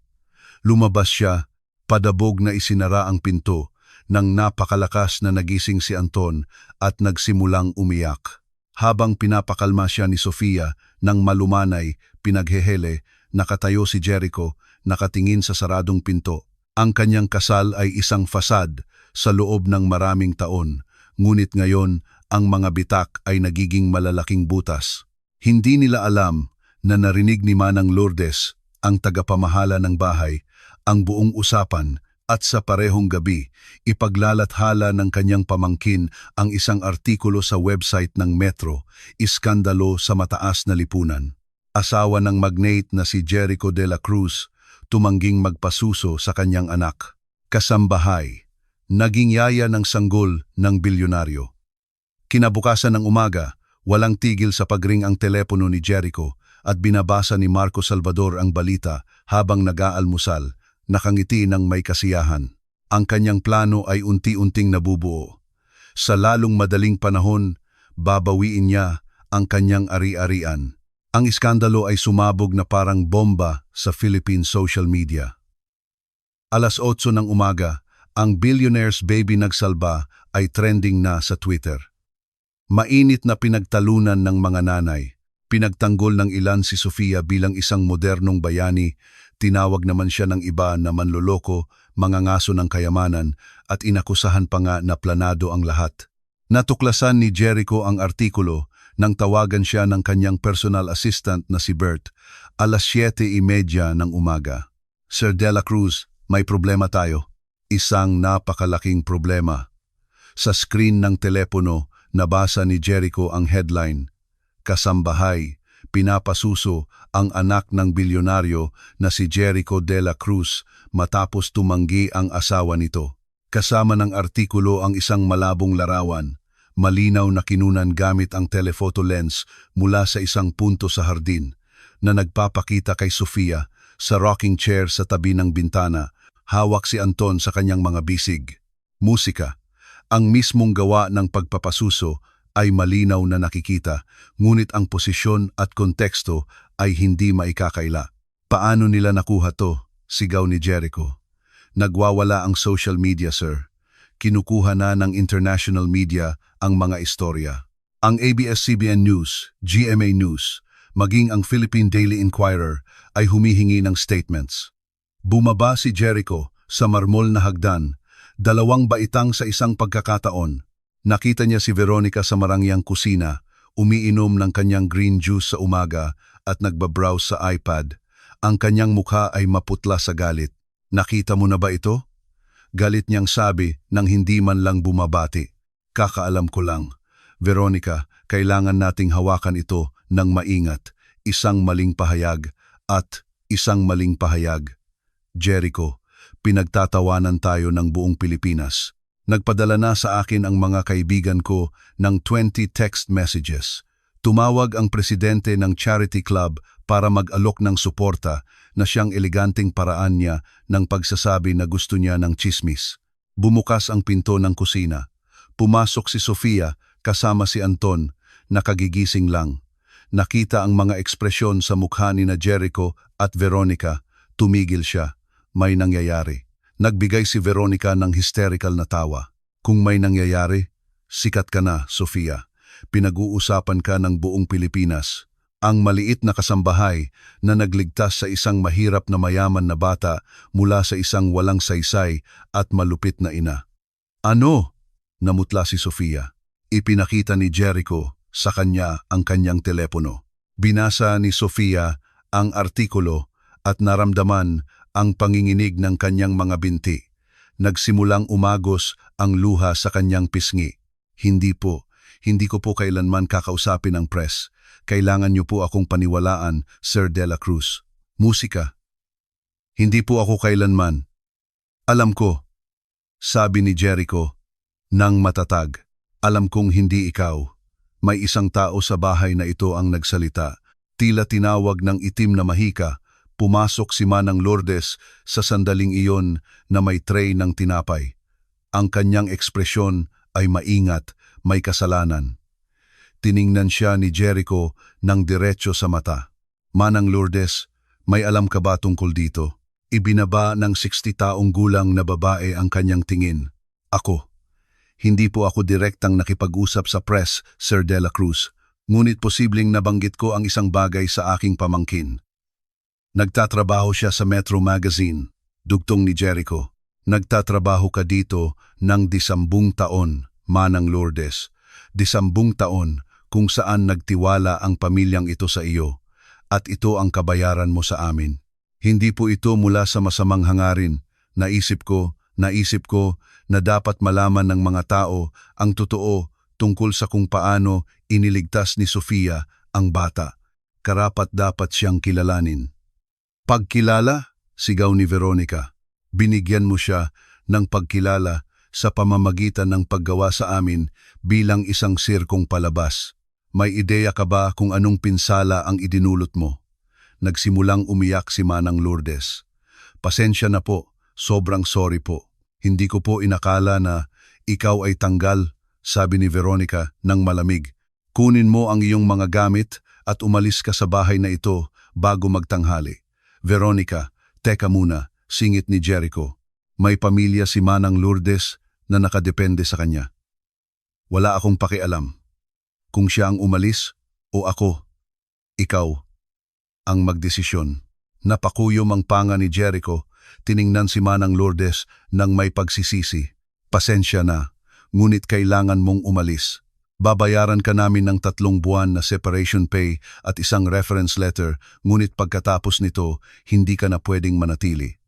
Lumabas siya, padabog na isinara ang pinto, nang napakalakas na nagising si Anton at nagsimulang umiyak. Habang pinapakalma siya ni Sofia nang malumanay, pinaghehele, nakatayo si Jericho, nakatingin sa saradong pinto. Ang kanyang kasal ay isang fasad sa loob ng maraming taon, ngunit ngayon ang mga bitak ay nagiging malalaking butas. Hindi nila alam na narinig ni Manang Lourdes, ang tagapamahala ng bahay, ang buong usapan at sa parehong gabi, ipaglalathala ng kanyang pamangkin ang isang artikulo sa website ng Metro, iskandalo sa mataas na lipunan. Asawa ng magnate na si Jericho de la Cruz, tumangging magpasuso sa kanyang anak. Kasambahay, naging yaya ng sanggol ng bilyonaryo. Kinabukasan ng umaga, walang tigil sa pagring ang telepono ni Jericho at binabasa ni Marco Salvador ang balita habang nag-aalmusal, nakangiti ng may kasiyahan. Ang kanyang plano ay unti-unting nabubuo. Sa lalong madaling panahon, babawiin niya ang kanyang ari-arian. Ang iskandalo ay sumabog na parang bomba sa Philippine social media. 8:00 ng umaga, ang billionaire's baby nagsalba ay trending na sa Twitter. Mainit na pinagtalunan ng mga nanay. Pinagtanggol ng ilan si Sofia bilang isang modernong bayani, tinawag naman siya ng iba na manloloko, mangangaso ng kayamanan at inakusahan pa nga na planado ang lahat. Natuklasan ni Jericho ang artikulo nang tawagan siya ng kanyang personal assistant na si Bert, 7:30 ng umaga. Sir De La Cruz, may problema tayo. Isang napakalaking problema. Sa screen ng telepono, nabasa ni Jericho ang headline, Kasambahay, pinapasuso ang anak ng bilyonaryo na si Jericho de la Cruz matapos tumanggi ang asawa nito. Kasama ng artikulo ang isang malabong larawan, malinaw na kinunan gamit ang telephoto lens mula sa isang punto sa hardin, na nagpapakita kay Sofia sa rocking chair sa tabi ng bintana, hawak si Anton sa kanyang mga bisig. Musika. Ang mismong gawa ng pagpapasuso ay malinaw na nakikita, ngunit ang posisyon at konteksto ay hindi maikakaila. Paano nila nakuha to? Sigaw ni Jericho. Nagwawala ang social media, sir. Kinukuha na ng international media ang mga istorya. Ang ABS-CBN News, GMA News, maging ang Philippine Daily Inquirer ay humihingi ng statements. Bumaba si Jericho sa marmol na hagdan, 2 baitang sa isang pagkakataon. Nakita niya si Veronica sa marangyang kusina, umiinom ng kanyang green juice sa umaga at nagbabrowse sa iPad. Ang kanyang mukha ay maputla sa galit. Nakita mo na ba ito? Galit niyang sabi nang hindi man lang bumabati. Kakaalam ko lang. Veronica, kailangan nating hawakan ito ng maingat. Isang maling pahayag at isang maling pahayag. Jericho, pinagtatawanan tayo ng buong Pilipinas. Nagpadala na sa akin ang mga kaibigan ko ng 20 text messages. Tumawag ang presidente ng charity club para mag-alok ng suporta na siyang eleganteng paraan niya ng pagsasabi na gusto niya ng chismis. Bumukas ang pinto ng kusina. Pumasok si Sofia kasama si Anton, nakagigising lang. Nakita ang mga ekspresyon sa mukha ni na Jericho at Veronica. Tumigil siya. May nangyayari. Nagbigay si Veronica ng hysterical na tawa. Kung may nangyayari, sikat ka na, Sofia. Pinag-uusapan ka ng buong Pilipinas. Ang maliit na kasambahay na nagligtas sa isang mahirap na mayaman na bata mula sa isang walang saysay at malupit na ina. Ano? Namutla si Sofia. Ipinakita ni Jericho sa kanya ang kanyang telepono. Binasa ni Sofia ang artikulo at naramdaman ang panginginig ng kanyang mga binti. Nagsimulang umagos ang luha sa kanyang pisngi. Hindi ko po kailanman kakausapin ang press. Kailangan niyo po akong paniwalaan, Sir De La Cruz. Musika. Hindi po ako kailanman. Alam ko, sabi ni Jericho, nang matatag. Alam kong hindi ikaw. May isang tao sa bahay na ito ang nagsalita. Tila tinawag ng itim na mahika. Pumasok si Manang Lourdes sa sandaling iyon na may tray ng tinapay. Ang kanyang ekspresyon ay maingat, may kasalanan. Tiningnan siya ni Jericho ng diretso sa mata. Manang Lourdes, may alam ka ba tungkol dito? Ibinaba ng 60 taong gulang na babae ang kanyang tingin. Ako. Hindi po ako direktang nakipag-usap sa press, Sir De La Cruz. Ngunit posibleng nabanggit ko ang isang bagay sa aking pamangkin. Nagtatrabaho siya sa Metro Magazine, dugtong ni Jericho. Nagtatrabaho ka dito ng 10 taon, Manang Lourdes. 10 taon kung saan nagtiwala ang pamilyang ito sa iyo. At ito ang kabayaran mo sa amin. Hindi po ito mula sa masamang hangarin. Naisip ko na dapat malaman ng mga tao ang totoo tungkol sa kung paano iniligtas ni Sofia ang bata. Karapat-dapat siyang kilalanin. Pagkilala, sigaw ni Veronica. Binigyan mo siya ng pagkilala sa pamamagitan ng paggawa sa amin bilang isang sirkong palabas. May ideya ka ba kung anong pinsala ang idinulot mo? Nagsimulang umiyak si Manang Lourdes. Pasensya na po, sobrang sorry po. Hindi ko po inakala na ikaw ay tanggal, sabi ni Veronica ng malamig. Kunin mo ang iyong mga gamit at umalis ka sa bahay na ito bago magtanghali. Veronica, teka muna, singit ni Jericho. May pamilya si Manang Lourdes na nakadepende sa kanya. Wala akong pakialam. Kung siya ang umalis o ako, ikaw ang magdesisyon. Napakuyom ang panga ni Jericho. Tiningnan si Manang Lourdes nang may pagsisisi. Pasensya na, ngunit kailangan mong umalis. Babayaran ka namin ng 3 buwan na separation pay at isang reference letter, ngunit pagkatapos nito, hindi ka na pwedeng manatili.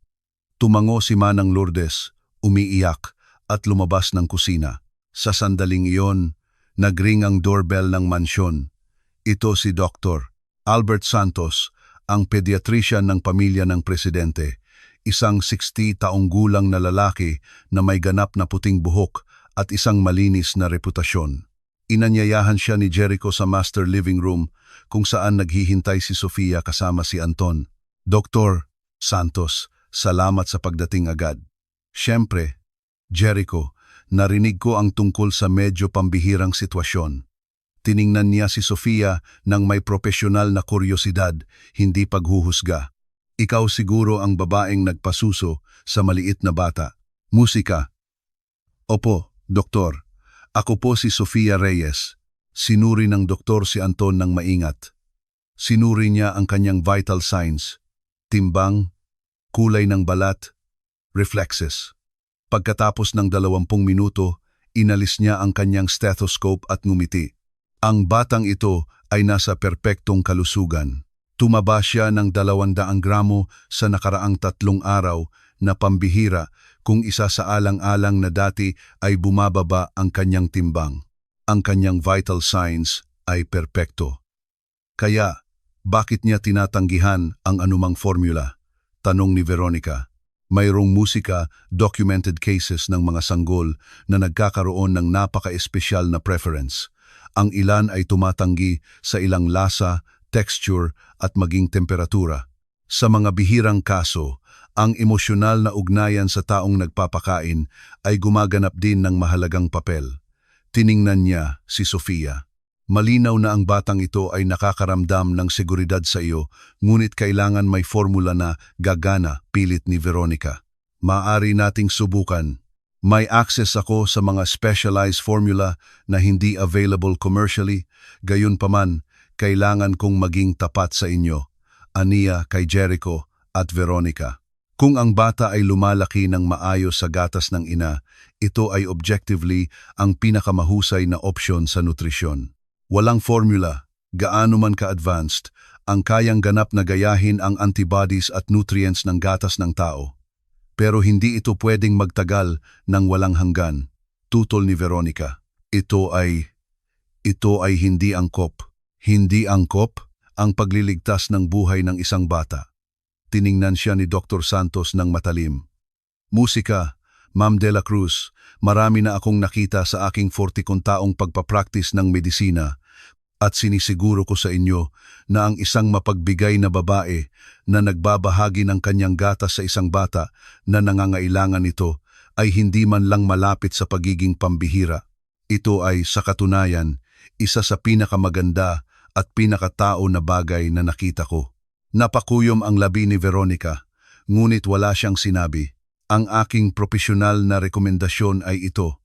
Tumango si Manang Lourdes, umiiyak at lumabas ng kusina. Sa sandaling iyon, nagring ang doorbell ng mansyon. Ito si Dr. Albert Santos, ang pediatrician ng pamilya ng presidente. Isang 60 taong gulang na lalaki na may ganap na puting buhok at isang malinis na reputasyon. Inanyayahan siya ni Jericho sa master living room kung saan naghihintay si Sofia kasama si Anton. Dr. Santos, salamat sa pagdating agad. Siyempre, Jericho, narinig ko ang tungkol sa medyo pambihirang sitwasyon. Tiningnan niya si Sofia ng may profesional na kuryosidad, hindi paghuhusga. Ikaw siguro ang babaeng nagpasuso sa maliit na bata. Musika. Opo, Doktor. Ako po si Sofia Reyes. Sinuri ng doktor si Anton ng maingat. Sinuri niya ang kanyang vital signs, timbang, kulay ng balat, reflexes. Pagkatapos ng 20 minuto, inalis niya ang kanyang stethoscope at ngumiti. Ang batang ito ay nasa perpektong kalusugan. Tumaba siya ng 200 gramo sa nakaraang 3 araw na pambihira kung isa sa alang-alang na dati ay bumababa ang kanyang timbang. Ang kanyang vital signs ay perpekto. Kaya, bakit niya tinatanggihan ang anumang formula? Tanong ni Veronica. Mayroong musika, documented cases ng mga sanggol na nagkakaroon ng napaka-espesyal na preference. Ang ilan ay tumatanggi sa ilang lasa, texture at maging temperatura. Sa mga bihirang kaso, ang emosyonal na ugnayan sa taong nagpapakain ay gumaganap din ng mahalagang papel. Tiningnan niya si Sofia. Malinaw na ang batang ito ay nakakaramdam ng seguridad sa iyo, ngunit kailangan may formula na gagana, pilit ni Veronica. Maaari nating subukan. May access ako sa mga specialized formula na hindi available commercially, gayunpaman, kailangan kong maging tapat sa inyo, aniya kay Jericho at Veronica. Kung ang bata ay lumalaki ng maayos sa gatas ng ina, ito ay objectively ang pinakamahusay na opsyon sa nutrisyon. Walang formula, gaano man ka-advanced, ang kayang ganap na gayahin ang antibodies at nutrients ng gatas ng tao. Pero hindi ito pwedeng magtagal ng walang hanggan, tutol ni Veronica. Ito ay hindi angkop. Hindi angkop ang pagliligtas ng buhay ng isang bata. Tiningnan siya ni Dr. Santos ng matalim. Musika, Ma'am De La Cruz, marami na akong nakita sa aking 40 taong pagpapractice ng medisina at sinisiguro ko sa inyo na ang isang mapagbigay na babae na nagbabahagi ng kanyang gatas sa isang bata na nangangailangan nito ay hindi man lang malapit sa pagiging pambihira. Ito ay sa katunayan isa sa pinakamaganda at pinakatao na bagay na nakita ko. Napakuyom ang labi ni Veronica, ngunit wala siyang sinabi. Ang aking propesyonal na rekomendasyon ay ito.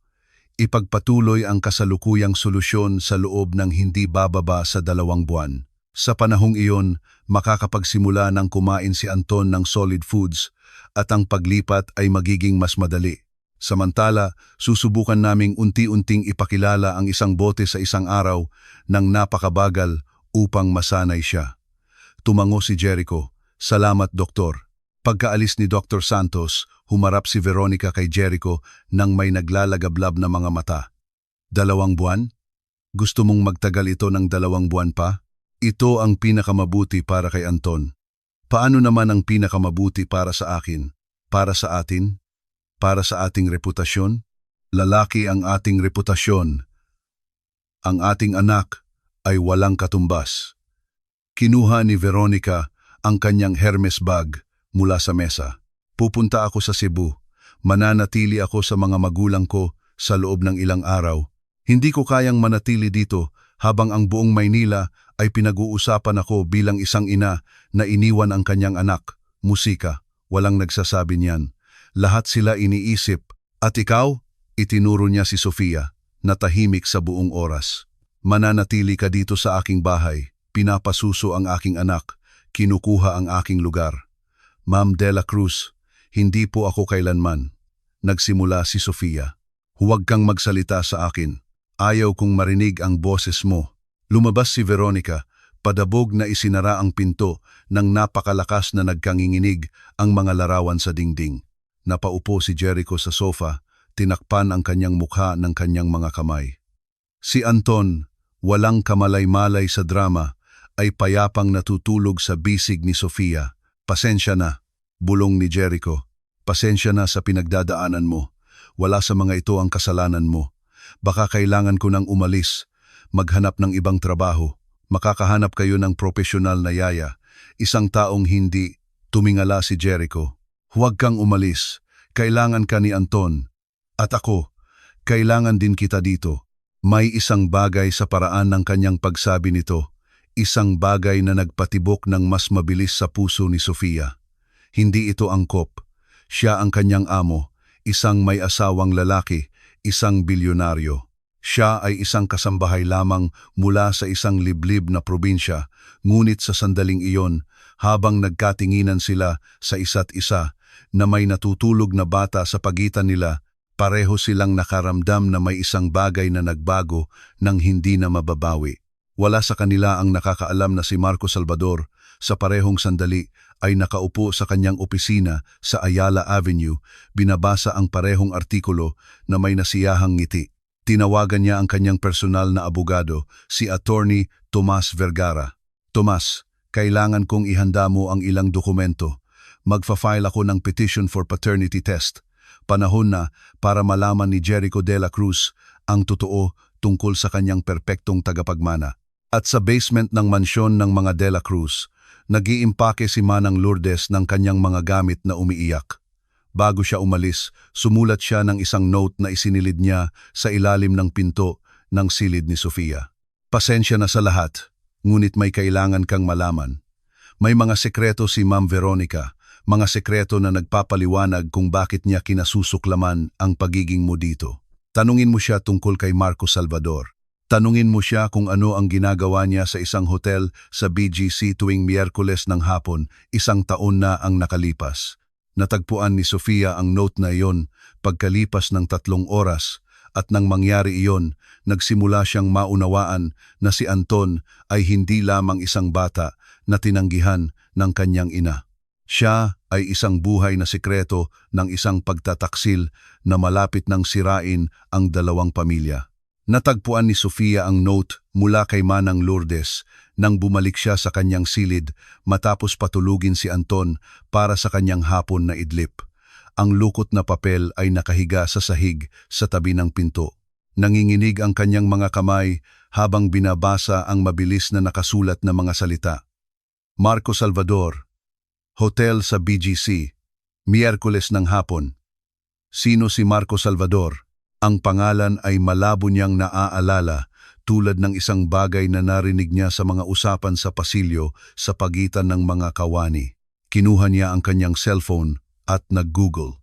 Ipagpatuloy ang kasalukuyang solusyon sa loob ng hindi bababa sa 2 buwan. Sa panahong iyon, makakapagsimula ng kumain si Anton ng solid foods at ang paglipat ay magiging mas madali. Samantala, susubukan naming unti-unting ipakilala ang isang bote sa isang araw ng napakabagal upang masanay siya. Tumango si Jericho. Salamat, Doktor. Pagkaalis ni Dr. Santos, humarap si Veronica kay Jericho nang may naglalagablab na mga mata. 2 buwan? Gusto mong magtagal ito ng 2 buwan pa? Ito ang pinakamabuti para kay Anton. Paano naman ang pinakamabuti para sa akin? Para sa atin? Para sa ating reputasyon? Lalaki ang ating reputasyon. Ang ating anak ay walang katumbas. Kinuha ni Veronica ang kanyang Hermes bag mula sa mesa. Pupunta ako sa Cebu. Mananatili ako sa mga magulang ko sa loob ng ilang araw. Hindi ko kayang manatili dito habang ang buong Maynila ay pinag-uusapan ako bilang isang ina na iniwan ang kanyang anak. Musika, walang nagsasabi niyan. Lahat sila iniisip. At ikaw? Itinuro niya si Sofia, na tahimik sa buong oras. Mananatili ka dito sa aking bahay. Pinapasuso ang aking anak. Kinukuha ang aking lugar. Ma'am De La Cruz, hindi po ako kailanman. Nagsimula si Sofia. Huwag kang magsalita sa akin. Ayaw kong marinig ang boses mo. Lumabas si Veronica, padabog na isinara ang pinto ng napakalakas na nagkanginginig ang mga larawan sa dingding. Napaupo si Jericho sa sofa, tinakpan ang kanyang mukha ng kanyang mga kamay. Si Anton, walang kamalay-malay sa drama, ay payapang natutulog sa bisig ni Sofia. Pasensya na, bulong ni Jericho. Pasensya na sa pinagdadaanan mo. Wala sa mga ito ang kasalanan mo. Baka kailangan ko nang umalis, maghanap ng ibang trabaho. Makakahanap kayo ng profesional na yaya. Isang taong hindi. Tumingala si Jericho. Huwag kang umalis. Kailangan ka ni Anton. At ako, kailangan din kita dito. May isang bagay sa paraan ng kanyang pagsabi nito. Isang bagay na nagpatibok ng mas mabilis sa puso ni Sofia. Hindi ito angkop. Siya ang kanyang amo, isang may asawang lalaki, isang bilyonaryo. Siya ay isang kasambahay lamang mula sa isang liblib na probinsya, ngunit sa sandaling iyon, habang nagkatinginan sila sa isa't isa, na may natutulog na bata sa pagitan nila, pareho silang nakaramdam na may isang bagay na nagbago nang hindi na mababawi. Wala sa kanila ang nakakaalam na si Marco Salvador, sa parehong sandali, ay nakaupo sa kanyang opisina sa Ayala Avenue, binabasa ang parehong artikulo na may nasiyahang ngiti. Tinawagan niya ang kanyang personal na abogado, si Attorney Tomas Vergara. Tomas, kailangan kong ihanda mo ang ilang dokumento. Magfa-file ako ng petition for paternity test. Panahon na para malaman ni Jericho de la Cruz ang totoo tungkol sa kanyang perpektong tagapagmana. At sa basement ng mansyon ng mga de la Cruz, nag-iimpake si Manang Lourdes ng kanyang mga gamit na umiiyak. Bago siya umalis, sumulat siya ng isang note na isinilid niya sa ilalim ng pinto ng silid ni Sofia. Pasensya na sa lahat, ngunit may kailangan kang malaman. May mga sekreto si Ma'am Veronica, mga sekreto na nagpapaliwanag kung bakit niya kinasusuklaman ang pagiging mo dito. Tanungin mo siya tungkol kay Marco Salvador. Tanungin mo siya kung ano ang ginagawa niya sa isang hotel sa BGC tuwing Miyerkules ng hapon, 1 taon na ang nakalipas. Natagpuan ni Sofia ang note na iyon pagkalipas ng 3 oras at nang mangyari iyon, nagsimula siyang maunawaan na si Anton ay hindi lamang isang bata na tinanggihan ng kanyang ina. Siya ay isang buhay na sikreto ng isang pagtataksil na malapit nang sirain ang 2 pamilya. Natagpuan ni Sofia ang note mula kay Manang Lourdes nang bumalik siya sa kanyang silid matapos patulugin si Anton para sa kanyang hapon na idlip. Ang lukot na papel ay nakahiga sa sahig sa tabi ng pinto. Nanginginig ang kanyang mga kamay habang binabasa ang mabilis na nakasulat na mga salita. Marco Salvador, Hotel sa BGC, Miyerkules ng hapon. Sino si Marco Salvador? Ang pangalan ay malabo niyang naaalala tulad ng isang bagay na narinig niya sa mga usapan sa pasilyo sa pagitan ng mga kawani. Kinuha niya ang kanyang cellphone at nag-Google.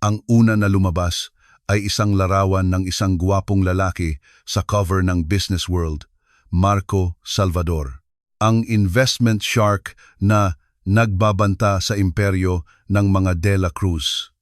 Ang una na lumabas ay isang larawan ng isang guwapong lalaki sa cover ng Business World, Marco Salvador. Ang investment shark na nagbabanta sa imperyo ng mga de la Cruz.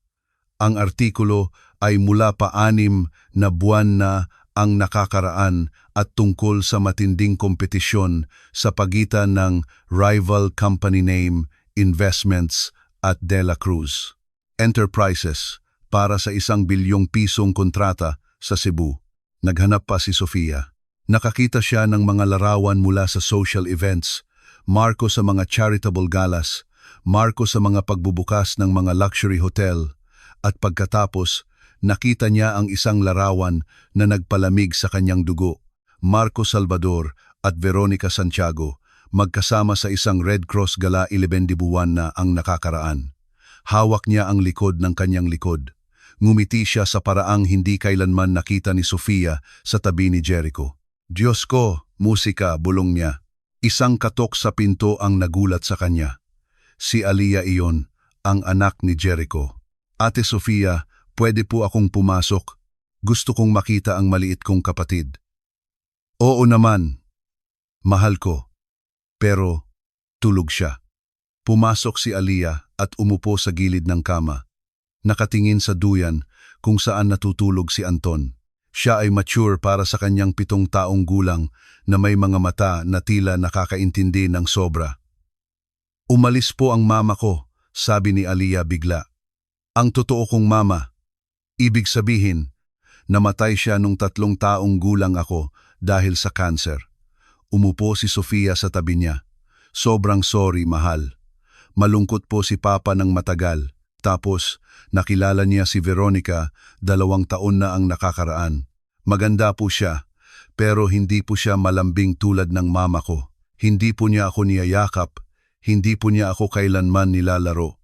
Ang artikulo ay mula pa 6 na buwan na ang nakakaraan at tungkol sa matinding kompetisyon sa pagitan ng rival company name, Investments at De La Cruz Enterprises para sa 1 bilyong pisong kontrata sa Cebu. Naghanap pa si Sofia. Nakakita siya ng mga larawan mula sa social events, Marco sa mga charitable galas, Marco sa mga pagbubukas ng mga luxury hotel, at pagkatapos, nakita niya ang isang larawan na nagpalamig sa kanyang dugo, Marco Salvador at Veronica Santiago, magkasama sa isang Red Cross gala 11 buwan na ang nakakaraan. Hawak niya ang likod ng kanyang likod. Ngumiti siya sa paraang hindi kailanman nakita ni Sofia sa tabi ni Jericho. Diyos ko, musika, bulong niya. Isang katok sa pinto ang nagulat sa kanya. Si Aliyah iyon, ang anak ni Jericho. Ate Sofia, pwede po akong pumasok. Gusto kong makita ang maliit kong kapatid. Oo naman, mahal ko. Pero tulog siya. Pumasok si Aliyah at umupo sa gilid ng kama. Nakatingin sa duyan kung saan natutulog si Anton. Siya ay mature para sa kanyang 7 taong gulang na may mga mata na tila nakakaintindi ng sobra. Umalis po ang mama ko, sabi ni Aliyah bigla. Ang totoo kong mama. Ibig sabihin, namatay siya nung 3 taong gulang ako dahil sa cancer. Umupo si Sofia sa tabi niya. Sobrang sorry, mahal. Malungkot po si Papa ng matagal. Tapos, nakilala niya si Veronica, 2 taon na ang nakakaraan. Maganda po siya, pero hindi po siya malambing tulad ng mama ko. Hindi po niya ako niyayakap, hindi po niya ako kailanman nilalaro.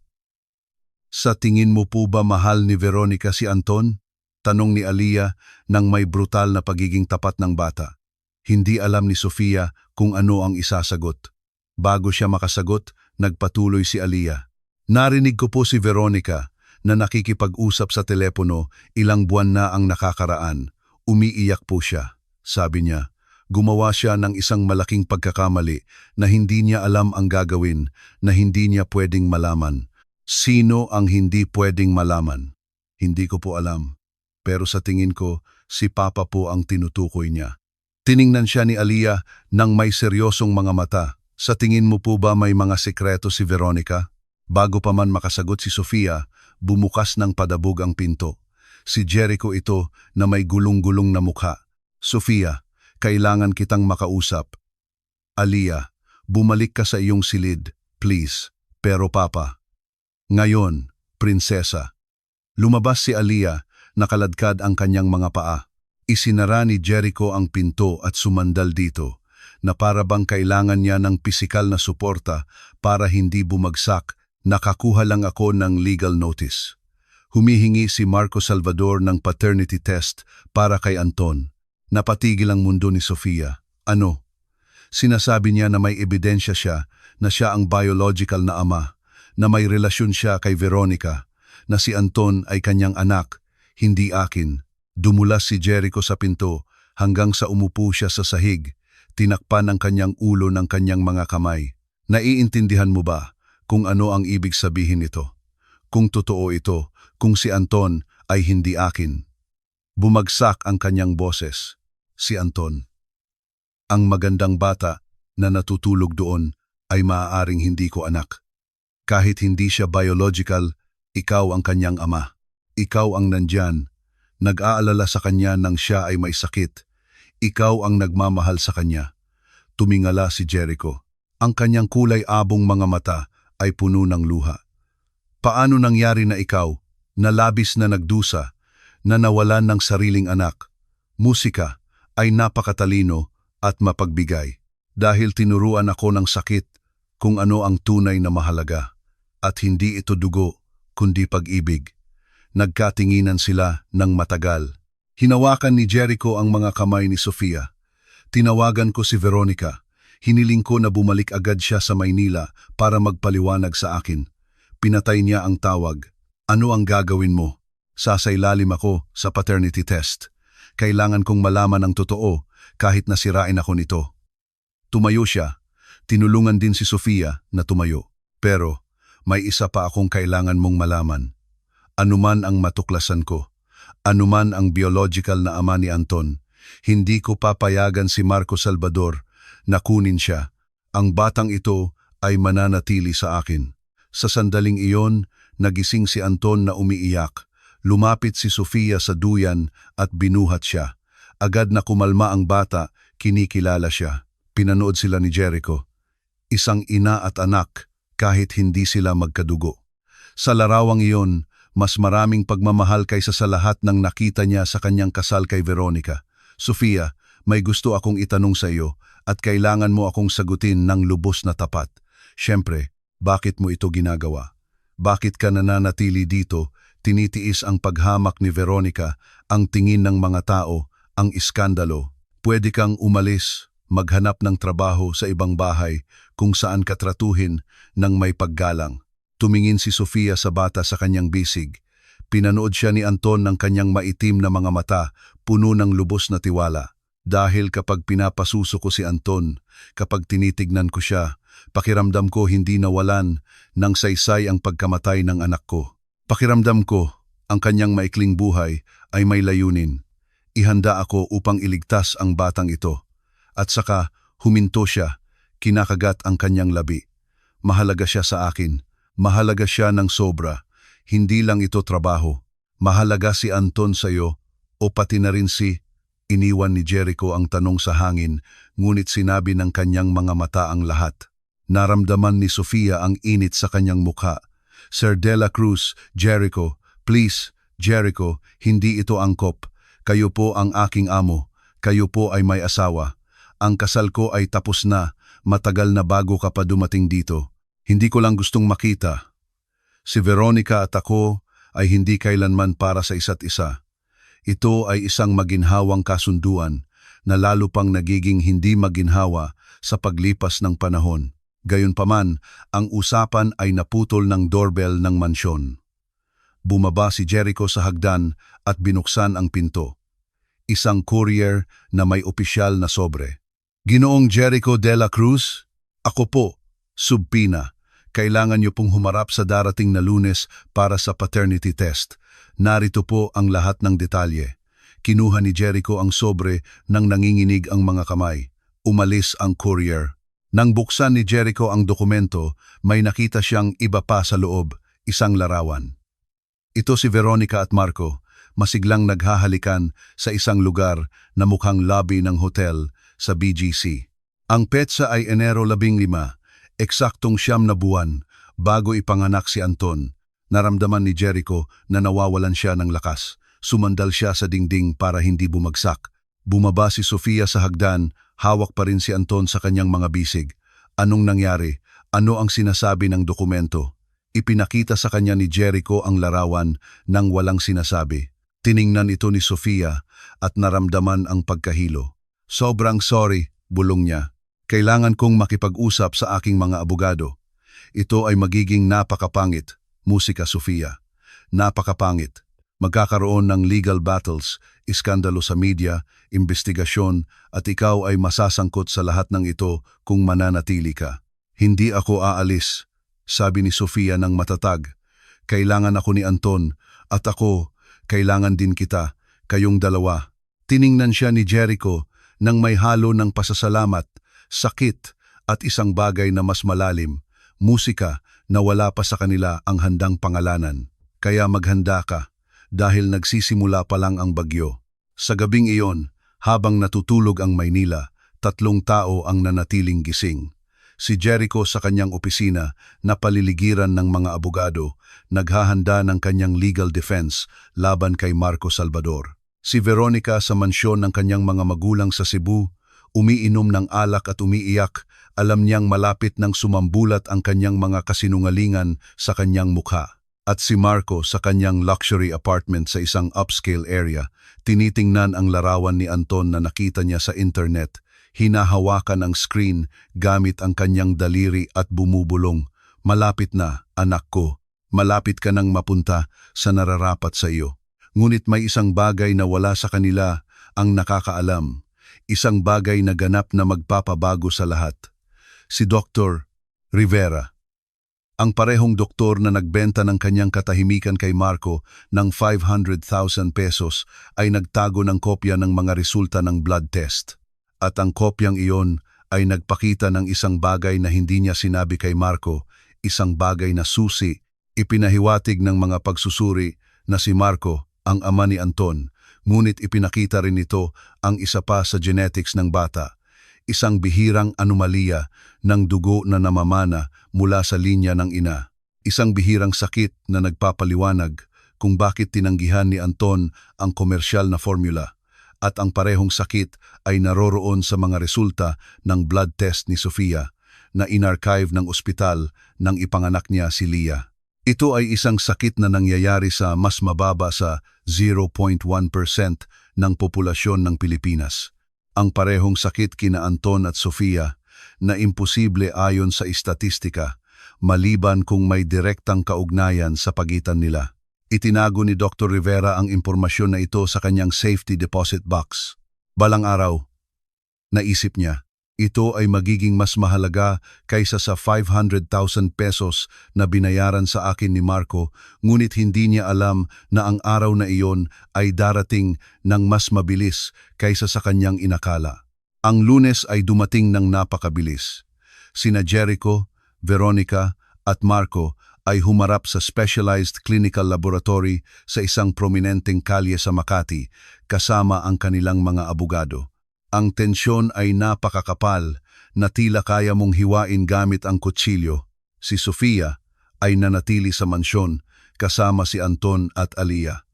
Sa tingin mo po ba mahal ni Veronica si Anton? Tanong ni Aliyah nang may brutal na pagiging tapat ng bata. Hindi alam ni Sofia kung ano ang isasagot. Bago siya makasagot, nagpatuloy si Aliyah. Narinig ko po si Veronica na nakikipag-usap sa telepono 1 buwan na ang nakakaraan. Umiiyak po siya. Sabi niya, gumawa siya ng isang malaking pagkakamali na hindi niya alam ang gagawin, na hindi niya pwedeng malaman. Sino ang hindi pwedeng malaman? Hindi ko po alam. Pero sa tingin ko, si Papa po ang tinutukoy niya. Tiningnan siya ni Aliyah ng may seryosong mga mata. Sa tingin mo po ba may mga sekreto si Veronica? Bago pa man makasagot si Sofia, bumukas ng padabog ang pinto. Si Jericho ito na may gulong-gulong na mukha. Sofia, kailangan kitang makausap. Aliyah, bumalik ka sa iyong silid, please. Pero Papa. Ngayon, prinsesa. Lumabas si Aliyah, nakaladkad ang kanyang mga paa. Isinara ni Jericho ang pinto at sumandal dito, na para bang kailangan niya ng pisikal na suporta para hindi bumagsak. Nakakuha lang ako ng legal notice. Humihingi si Marco Salvador ng paternity test para kay Anton. Napatigil ang mundo ni Sofia. Ano? Sinasabi niya na may ebidensya siya na siya ang biological na ama, na may relasyon siya kay Veronica, na si Anton ay kanyang anak, hindi akin. Dumulas si Jericho sa pinto hanggang sa umupo siya sa sahig, tinakpan ang kanyang ulo ng kanyang mga kamay. Naiintindihan mo ba kung ano ang ibig sabihin nito? Kung totoo ito, kung si Anton ay hindi akin. Bumagsak ang kanyang boses. Si Anton. Ang magandang bata na natutulog doon ay maaaring hindi ko anak. Kahit hindi siya biological, ikaw ang kanyang ama. Ikaw ang nandyan. Nag-aalala sa kanya nang siya ay may sakit. Ikaw ang nagmamahal sa kanya. Tumingala si Jericho. Ang kanyang kulay abong mga mata ay puno ng luha. Paano nangyari na ikaw, na labis na nagdusa, na nawalan ng sariling anak? Musika ay napakatalino at mapagbigay. Dahil tinuruan ako ng sakit kung ano ang tunay na mahalaga. At hindi ito dugo, kundi pag-ibig. Nagkatinginan sila ng matagal. Hinawakan ni Jericho ang mga kamay ni Sofia. Tinawagan ko si Veronica. Hiniling ko na bumalik agad siya sa Maynila para magpaliwanag sa akin. Pinatay niya ang tawag. Ano ang gagawin mo? Sasailalim ako sa paternity test. Kailangan kong malaman ang totoo kahit nasirain ako nito. Tumayo siya. Tinulungan din si Sofia na tumayo. Pero may isa pa akong kailangan mong malaman. Anuman ang matuklasan ko, anuman ang biological na ama ni Anton, hindi ko papayagan si Marco Salvador na kunin siya. Ang batang ito ay mananatili sa akin. Sa sandaling iyon, nagising si Anton na umiiyak. Lumapit si Sofia sa duyan at binuhat siya. Agad na kumalma ang bata, kinikilala siya. Pinanood sila ni Jericho. Isang ina at anak kahit hindi sila magkadugo. Sa larawang iyon, mas maraming pagmamahal kaysa sa lahat ng nakita niya sa kanyang kasal kay Veronica. Sofia, may gusto akong itanong sa iyo at kailangan mo akong sagutin ng lubos na tapat. Siyempre, bakit mo ito ginagawa? Bakit ka nananatili dito, tinitiis ang paghamak ni Veronica, ang tingin ng mga tao, ang iskandalo? Pwede kang umalis, maghanap ng trabaho sa ibang bahay kung saan ka tratuhin ng may paggalang. Tumingin si Sofia sa bata sa kanyang bisig. Pinanood siya ni Anton ng kanyang maitim na mga mata, puno ng lubos na tiwala. Dahil kapag pinapasuso ko si Anton, kapag tinitignan ko siya, pakiramdam ko hindi nawalan ng saysay ang pagkamatay ng anak ko. Pakiramdam ko, ang kanyang maikling buhay ay may layunin. Ihanda ako upang iligtas ang batang ito. At saka, huminto siya, kinakagat ang kanyang labi. Mahalaga siya sa akin. Mahalaga siya ng sobra. Hindi lang ito trabaho. Mahalaga si Anton sa iyo o pati na rin si... Iniwan ni Jericho ang tanong sa hangin, ngunit sinabi ng kanyang mga mata ang lahat. Naramdaman ni Sofia ang init sa kanyang mukha. Sir De La Cruz, Jericho, please, Jericho, hindi ito angkop. Kayo po ang aking amo. Kayo po ay may asawa. Ang kasal ko ay tapos na, matagal na bago ka pa dumating dito. Hindi ko lang gustong makita. Si Veronica at ako ay hindi kailanman para sa isa't isa. Ito ay isang maginhawang kasunduan na lalo pang nagiging hindi maginhawa sa paglipas ng panahon. Gayunpaman, ang usapan ay naputol ng doorbell ng mansyon. Bumaba si Jericho sa hagdan at binuksan ang pinto. isang courier na may opisyal na sobre. Ginoong Jericho de la Cruz, ako po, subpina. Kailangan niyo pong humarap sa darating na Lunes para sa paternity test. Narito po ang lahat ng detalye. Kinuha ni Jericho ang sobre nang nanginginig ang mga kamay. Umalis ang courier. Nang buksan ni Jericho ang dokumento, may nakita siyang iba pa sa loob, isang larawan. Ito si Veronica at Marco, masiglang naghahalikan sa isang lugar na mukhang lobby ng hotel sa BGC. Ang petsa ay Enero 15, eksaktong 9 na buwan bago ipanganak si Anton. Naramdaman ni Jericho na nawawalan siya ng lakas. Sumandal siya sa dingding para hindi bumagsak. Bumaba si Sofia sa hagdan, hawak pa rin si Anton sa kanyang mga bisig. Anong nangyari? Ano ang sinasabi ng dokumento? Ipinakita sa kanya ni Jericho ang larawan nang walang sinasabi. Tiningnan ito ni Sofia at naramdaman ang pagkahilo. Sobrang sorry, bulong niya. Kailangan kong makipag-usap sa aking mga abogado. Ito ay magiging napakapangit. Musika, Sofia. Napakapangit. Magkakaroon ng legal battles, iskandalo sa media, investigasyon, at ikaw ay masasangkot sa lahat ng ito kung mananatili ka. Hindi ako aalis, sabi ni Sofia ng matatag. Kailangan ako ni Anton, at ako, kailangan din kita, kayong dalawa. Tiningnan siya ni Jericho nang may halo ng pasasalamat, sakit, at isang bagay na mas malalim, musika na wala pa sa kanila ang handang pangalanan. Kaya maghanda ka, dahil nagsisimula pa lang ang bagyo. Sa gabing iyon, habang natutulog ang Maynila, 3 tao ang nanatiling gising. Si Jericho sa kanyang opisina na paliligiran ng mga abogado, naghahanda ng kanyang legal defense laban kay Marco Salvador. Si Veronica sa mansyon ng kanyang mga magulang sa Cebu, umiinom ng alak at umiiyak, alam niyang malapit nang sumambulat ang kanyang mga kasinungalingan sa kanyang mukha. At si Marco sa kanyang luxury apartment sa isang upscale area, tinitingnan ang larawan ni Anton na nakita niya sa internet, hinahawakan ang screen gamit ang kanyang daliri at bumubulong. Malapit na, anak ko, malapit ka nang mapunta sa nararapat sa iyo. Ngunit may isang bagay na wala sa kanila ang nakakaalam, isang bagay na ganap na magpapabago sa lahat. Si Dr. Rivera. Ang parehong doktor na nagbenta ng kanyang katahimikan kay Marco ng 500,000 pesos ay nagtago ng kopya ng mga resulta ng blood test. At ang kopyang iyon ay nagpakita ng isang bagay na hindi niya sinabi kay Marco, isang bagay na susi, ipinahiwatig ng mga pagsusuri na si Marco ang ama ni Anton, ngunit ipinakita rin ito ang isa pa sa genetics ng bata. Isang bihirang anomalya ng dugo na namamana mula sa linya ng ina. Isang bihirang sakit na nagpapaliwanag kung bakit tinanggihan ni Anton ang komersyal na formula. At ang parehong sakit ay naroroon sa mga resulta ng blood test ni Sofia na inarchive ng ospital nang ipanganak niya si Leah. Ito ay isang sakit na nangyayari sa mas mababa sa 0.1% ng populasyon ng Pilipinas. Ang parehong sakit kina Anton at Sofia na imposible ayon sa istatistika, maliban kung may direktang kaugnayan sa pagitan nila. Itinago ni Dr. Rivera ang impormasyon na ito sa kanyang safety deposit box. Balang araw, naisip niya, ito ay magiging mas mahalaga kaysa sa 500,000 pesos na binayaran sa akin ni Marco, ngunit hindi niya alam na ang araw na iyon ay darating ng mas mabilis kaysa sa kanyang inakala. Ang Lunes ay dumating ng napakabilis. Sina Jericho, Veronica at Marco ay humarap sa specialized clinical laboratory sa isang prominenteng kalye sa Makati kasama ang kanilang mga abogado. Ang tensyon ay napakakapal na tila kaya mong hiwain gamit ang kutsilyo. Si Sofia ay nanatili sa mansyon kasama si Anton at Aliyah.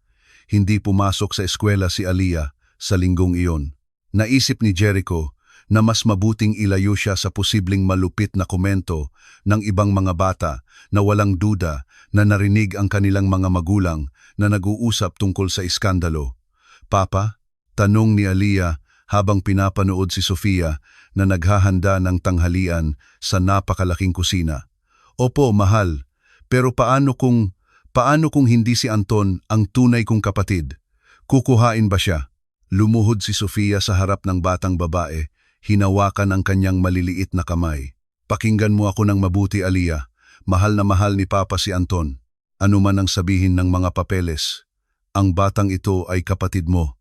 Hindi pumasok sa eskwela si Aliyah sa linggong iyon. Naisip ni Jericho na mas mabuting ilayo siya sa posibleng malupit na komento ng ibang mga bata na walang duda na narinig ang kanilang mga magulang na nag-uusap tungkol sa iskandalo. Papa, tanong ni Aliyah habang pinapanood si Sofia na naghahanda ng tanghalian sa napakalaking kusina. Opo, mahal, pero paano kung hindi si Anton ang tunay kong kapatid? Kukuhain ba siya? Lumuhod si Sofia sa harap ng batang babae, hinawakan ang kanyang maliliit na kamay. Pakinggan mo ako ng mabuti, Aliyah. Mahal na mahal ni Papa si Anton. Ano man ang sabihin ng mga papeles, ang batang ito ay kapatid mo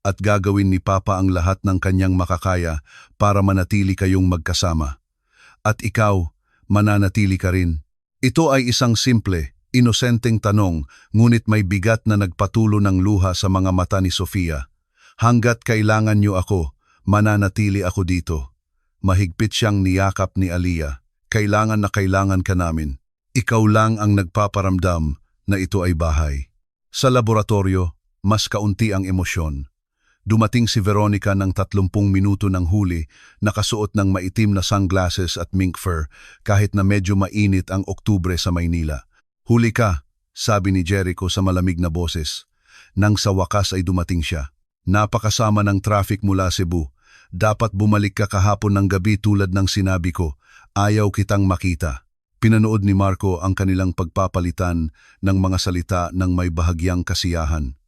at gagawin ni Papa ang lahat ng kanyang makakaya para manatili kayong magkasama. At ikaw, mananatili ka rin. Ito ay isang simple, inosenteng tanong, ngunit may bigat na nagpatulo ng luha sa mga mata ni Sofia. Hanggat kailangan niyo ako, mananatili ako dito. Mahigpit siyang niyakap ni Aliyah. Kailangan na kailangan ka namin. Ikaw lang ang nagpaparamdam na ito ay bahay. Sa laboratorio, mas kaunti ang emosyon. Dumating si Veronica ng 30 minuto ng huli, nakasuot ng maitim na sunglasses at mink fur kahit na medyo mainit ang Oktubre sa Maynila. Huli ka, sabi ni Jericho sa malamig na boses. Nang sa wakas ay dumating siya. Napakasama ng traffic mula Cebu. Dapat bumalik ka kahapon ng gabi tulad ng sinabi ko. Ayaw kitang makita. Pinanood ni Marco ang kanilang pagpapalitan ng mga salita ng may bahagyang kasiyahan.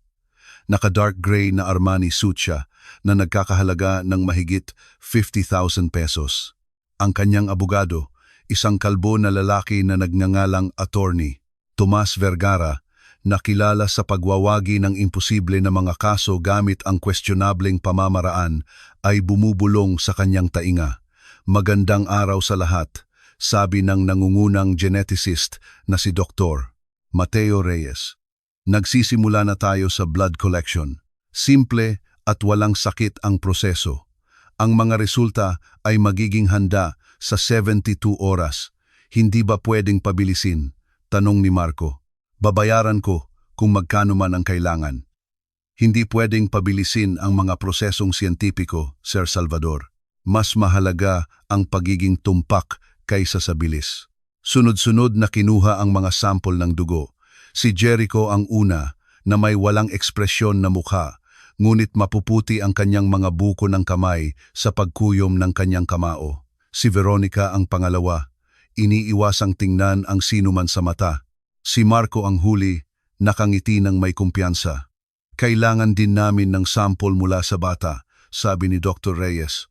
Naka-dark gray na Armani suit siya na nagkakahalaga ng mahigit 50,000 pesos. Ang kanyang abogado, isang kalbo na lalaki na nagngangalang attorney, Tomas Vergara, nakilala sa pagwawagi ng imposible na mga kaso gamit ang questionableng pamamaraan, ay bumubulong sa kanyang tainga. Magandang araw sa lahat, sabi ng nangungunang geneticist na si Dr. Mateo Reyes. Nagsisimula na tayo sa blood collection. Simple at walang sakit ang proseso. Ang mga resulta ay magiging handa sa 72 oras. Hindi ba pwedeng pabilisin? Tanong ni Marco. Babayaran ko kung magkano man ang kailangan. Hindi pwedeng pabilisin ang mga prosesong siyentipiko, Sir Salvador. Mas mahalaga ang pagiging tumpak kaysa sa bilis. Sunod-sunod na kinuha ang mga sample ng dugo. Si Jericho ang una na may walang ekspresyon na mukha, ngunit mapuputi ang kanyang mga buko ng kamay sa pagkuyom ng kanyang kamao. Si Veronica ang pangalawa, iniiwasang tingnan ang sinuman sa mata. Si Marco ang huli, nakangiti ng may kumpiyansa. Kailangan din namin ng sample mula sa bata, sabi ni Dr. Reyes.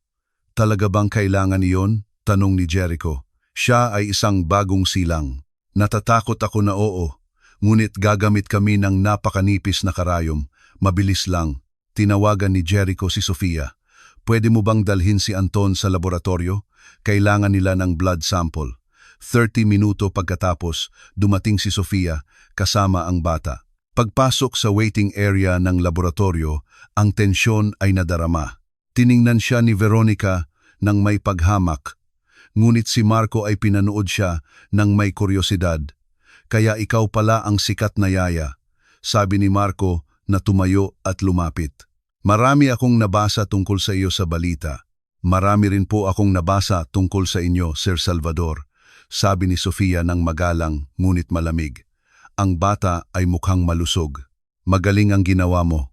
Talaga bang kailangan iyon? Tanong ni Jericho. Siya ay isang bagong silang. Natatakot ako na oo, ngunit gagamit kami ng napakanipis na karayom. Mabilis lang. Tinawagan ni Jericho si Sofia. Pwede mo bang dalhin si Anton sa laboratorio? Kailangan nila ng blood sample. 30 minuto pagkatapos, dumating si Sofia kasama ang bata. Pagpasok sa waiting area ng laboratorio, ang tensyon ay nadarama. Tiningnan siya ni Veronica ng may paghamak, ngunit si Marco ay pinanood siya ng may kuryosidad. Kaya ikaw pala ang sikat na yaya, sabi ni Marco na tumayo at lumapit. Marami akong nabasa tungkol sa iyo sa balita. Marami rin po akong nabasa tungkol sa inyo, Sir Salvador, sabi ni Sofia ng magalang ngunit malamig. Ang bata ay mukhang malusog. Magaling ang ginawa mo.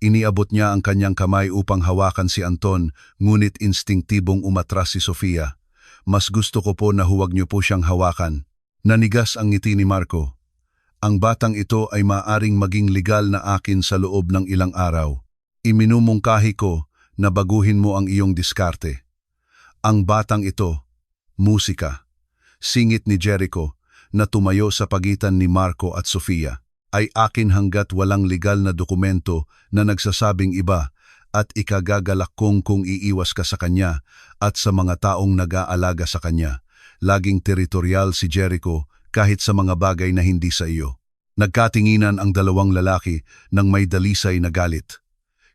Iniabot niya ang kanyang kamay upang hawakan si Anton, ngunit instinktibong umatras si Sofia. Mas gusto ko po na huwag niyo po siyang hawakan. Nanigas ang ngiti ni Marco. Ang batang ito ay maaring maging legal na akin sa loob ng ilang araw. Iminumungkahi ko na baguhin mo ang iyong diskarte. Ang batang ito, musika. Singit ni Jericho na tumayo sa pagitan ni Marco at Sofia. Ay akin hanggat walang legal na dokumento na nagsasabing iba at ikagagalak kong kung iiwas ka sa kanya at sa mga taong nag-aalaga sa kanya. Laging teritorial si Jericho kahit sa mga bagay na hindi sa iyo. Nagkatinginan ang dalawang lalaki ng may dalisay na galit.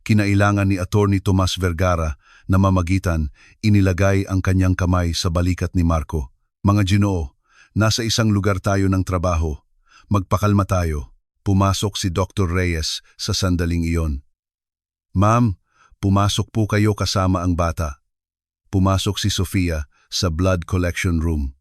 Kinailangan ni Attorney Tomas Vergara na mamagitan, inilagay ang kanyang kamay sa balikat ni Marco. Mga Ginoo, nasa isang lugar tayo ng trabaho. Magpakalma tayo. Pumasok si Dr. Reyes sa sandaling iyon. Ma'am, pumasok po kayo kasama ang bata. Pumasok si Sofia sa blood collection room.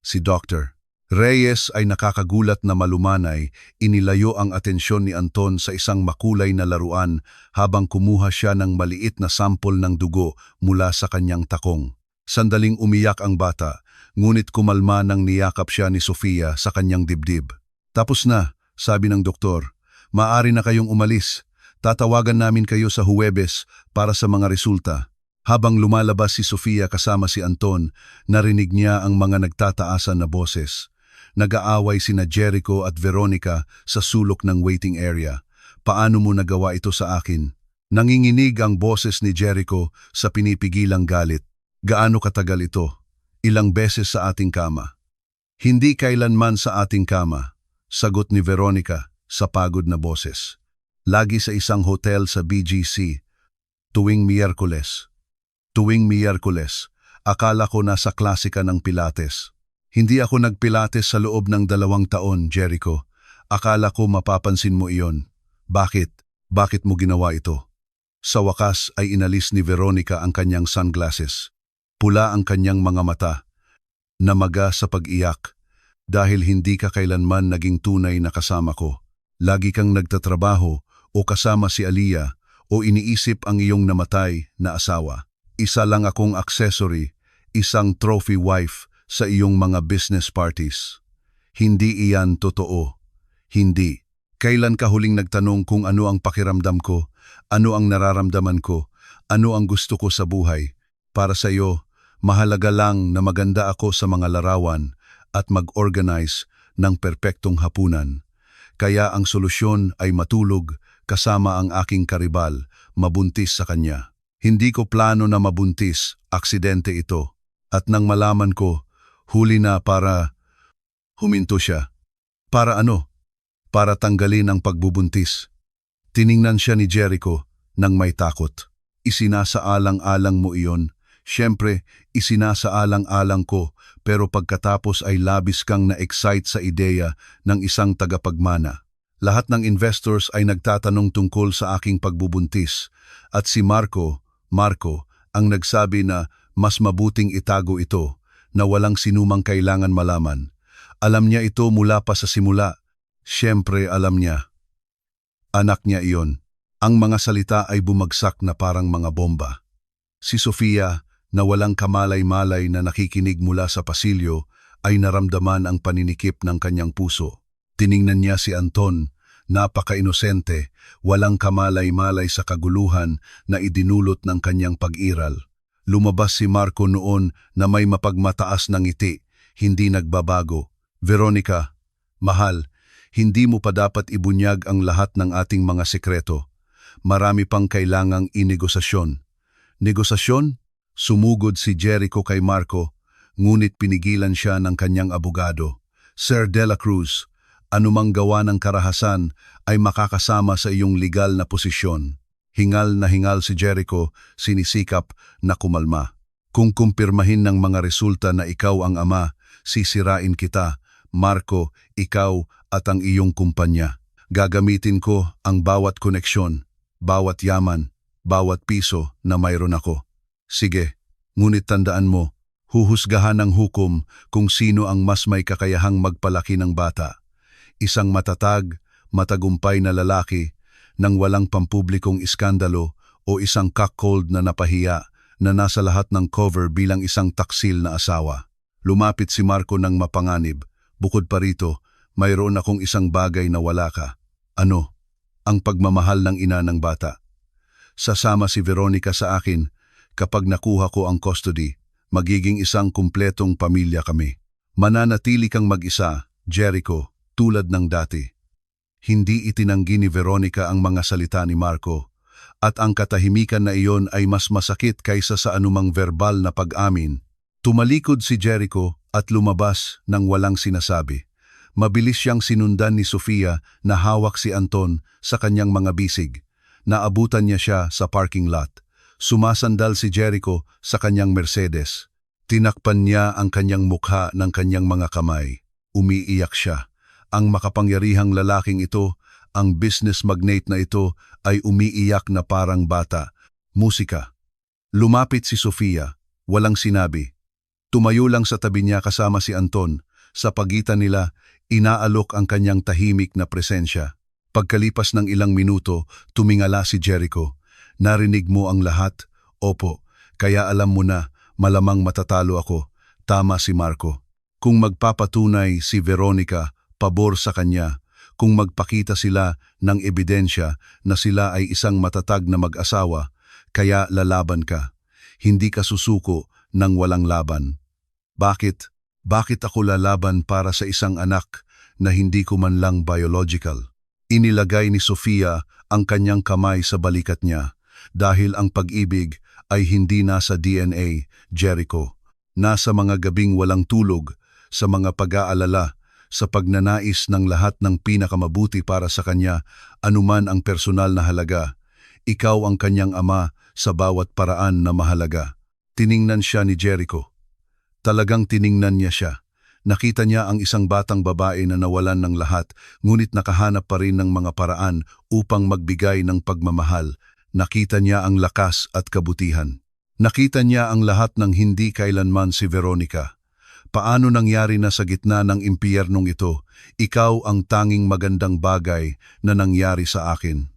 Si Dr. Reyes ay nakakagulat na malumanay, inilayo ang atensyon ni Anton sa isang makulay na laruan habang kumuha siya ng maliit na sample ng dugo mula sa kanyang takong. Sandaling umiyak ang bata, ngunit kumalma nang niyakap siya ni Sofia sa kanyang dibdib. Tapos na, sabi ng doktor, maaari na kayong umalis. Tatawagan namin kayo sa Huwebes para sa mga resulta. Habang lumalabas si Sofia kasama si Anton, narinig niya ang mga nagtataasan na boses. Nag-aaway sina Jericho at Veronica sa sulok ng waiting area. Paano mo nagawa ito sa akin? Nanginginig ang boses ni Jericho sa pinipigilang galit. Gaano katagal ito? Ilang beses sa ating kama? Hindi kailanman sa ating kama, sagot ni Veronica sa pagod na boses. Lagi sa isang hotel sa BGC, tuwing Miyerkules. Tuwing Miyerkules, akala ko nasa klase ka ng Pilates. Hindi ako nagpilates sa loob ng 2 taon, Jericho. Akala ko mapapansin mo iyon. Bakit? Bakit mo ginawa ito? Sa wakas ay inalis ni Veronica ang kanyang sunglasses. Pula ang kanyang mga mata. Namaga sa pag-iyak. Dahil hindi ka kailanman naging tunay na kasama ko. Lagi kang nagtatrabaho o kasama si Aliyah o iniisip ang iyong namatay na asawa. Isa lang akong accessory, isang trophy wife sa iyong mga business parties. Hindi iyan totoo. Hindi. Kailan ka huling nagtanong kung ano ang pakiramdam ko, ano ang nararamdaman ko, ano ang gusto ko sa buhay? Para sa iyo, mahalaga lang na maganda ako sa mga larawan at mag-organize ng perpektong hapunan. Kaya ang solusyon ay matulog kasama ang aking karibal, mabuntis sa kanya. Hindi ko plano na mabuntis, aksidente ito. At nang malaman ko, huli na para huminto siya. Para ano? Para tanggalin ang pagbubuntis. Tiningnan siya ni Jericho nang may takot. Isinasaalang-alang mo iyon. Siyempre, isinasaalang-alang ko, pero pagkatapos ay labis kang na-excite sa ideya ng isang tagapagmana. Lahat ng investors ay nagtatanong tungkol sa aking pagbubuntis. At si Marco ang nagsabi na mas mabuting itago ito, na walang sinumang kailangan malaman. Alam niya ito mula pa sa simula. Siyempre alam niya. Anak niya iyon. Ang mga salita ay bumagsak na parang mga bomba. Si Sofia, na walang kamalay-malay na nakikinig mula sa pasilyo, ay naramdaman ang paninikip ng kanyang puso. Tiningnan niya si Anton, napaka-inosente, walang kamalay-malay sa kaguluhan na idinulot ng kanyang pag-iral. Lumabas si Marco noon na may mapagmataas ng ngiti, hindi nagbabago. Veronica, mahal, hindi mo pa dapat ibunyag ang lahat ng ating mga sekreto. Marami pang kailangang inegosasyon. Negosasyon? Sumugod si Jericho kay Marco, ngunit pinigilan siya ng kanyang abogado. Sir De La Cruz, anumang gawa ng karahasan ay makakasama sa iyong legal na posisyon. Hingal na hingal si Jericho, sinisikap na kumalma. Kung kumpirmahin ng mga resulta na ikaw ang ama, sisirain kita, Marco, ikaw at ang iyong kumpanya. Gagamitin ko ang bawat koneksyon, bawat yaman, bawat piso na mayroon ako. Sige, ngunit tandaan mo, huhusgahan ng hukom kung sino ang mas may kakayahang magpalaki ng bata. Isang matatag, matagumpay na lalaki, nang walang pampublikong iskandalo o isang cuckold na napahiya na nasa lahat ng cover bilang isang taksil na asawa. Lumapit si Marco ng mapanganib. Bukod pa rito, mayroon akong isang bagay na wala ka. Ano? Ang pagmamahal ng ina ng bata. Sasama si Veronica sa akin. Kapag nakuha ko ang custody, magiging isang kumpletong pamilya kami. Mananatili kang mag-isa, Jericho, tulad ng dati. Hindi itinanggi ni Veronica ang mga salita ni Marco, at ang katahimikan na iyon ay mas masakit kaysa sa anumang verbal na pag-amin. Tumalikod si Jericho at lumabas nang walang sinasabi. Mabilis siyang sinundan ni Sofia na hawak si Anton sa kanyang mga bisig. Naabutan niya siya sa parking lot. Sumasandal si Jericho sa kanyang Mercedes. Tinakpan niya ang kanyang mukha ng kanyang mga kamay. Umiiyak siya. Ang makapangyarihang lalaking ito, ang business magnate na ito, ay umiiyak na parang bata. Musika. Lumapit si Sofia. Walang sinabi. Tumayo lang sa tabi niya kasama si Anton. Sa pagitan nila, inaalok ang kanyang tahimik na presensya. Pagkalipas ng ilang minuto, tumingala si Jericho. Narinig mo ang lahat? Opo, kaya alam mo na, malamang matatalo ako. Tama si Marco. Kung magpapatunay si Veronica, pabor sa kanya. kung magpakita sila ng ebidensya na sila ay isang matatag na mag-asawa, kaya lalaban ka. Hindi ka susuko ng walang laban. Bakit? Bakit ako lalaban para sa isang anak na hindi ko man lang biological? Inilagay ni Sofia ang kanyang kamay sa balikat niya dahil ang pag-ibig ay hindi nasa DNA, Jericho. Nasa mga gabing walang tulog, sa mga pag-aalala, sa pagnanais ng lahat ng pinakamabuti para sa kanya, anuman ang personal na halaga. Ikaw ang kanyang ama sa bawat paraan na mahalaga. Tiningnan siya ni Jericho. Talagang tiningnan niya siya. Nakita niya ang isang batang babae na nawalan ng lahat, ngunit nakahanap pa rin ng mga paraan upang magbigay ng pagmamahal. Nakita niya ang lakas at kabutihan. Nakita niya ang lahat ng hindi kailanman si Veronica. Paano nangyari na sa gitna ng impyernong ito, ikaw ang tanging magandang bagay na nangyari sa akin?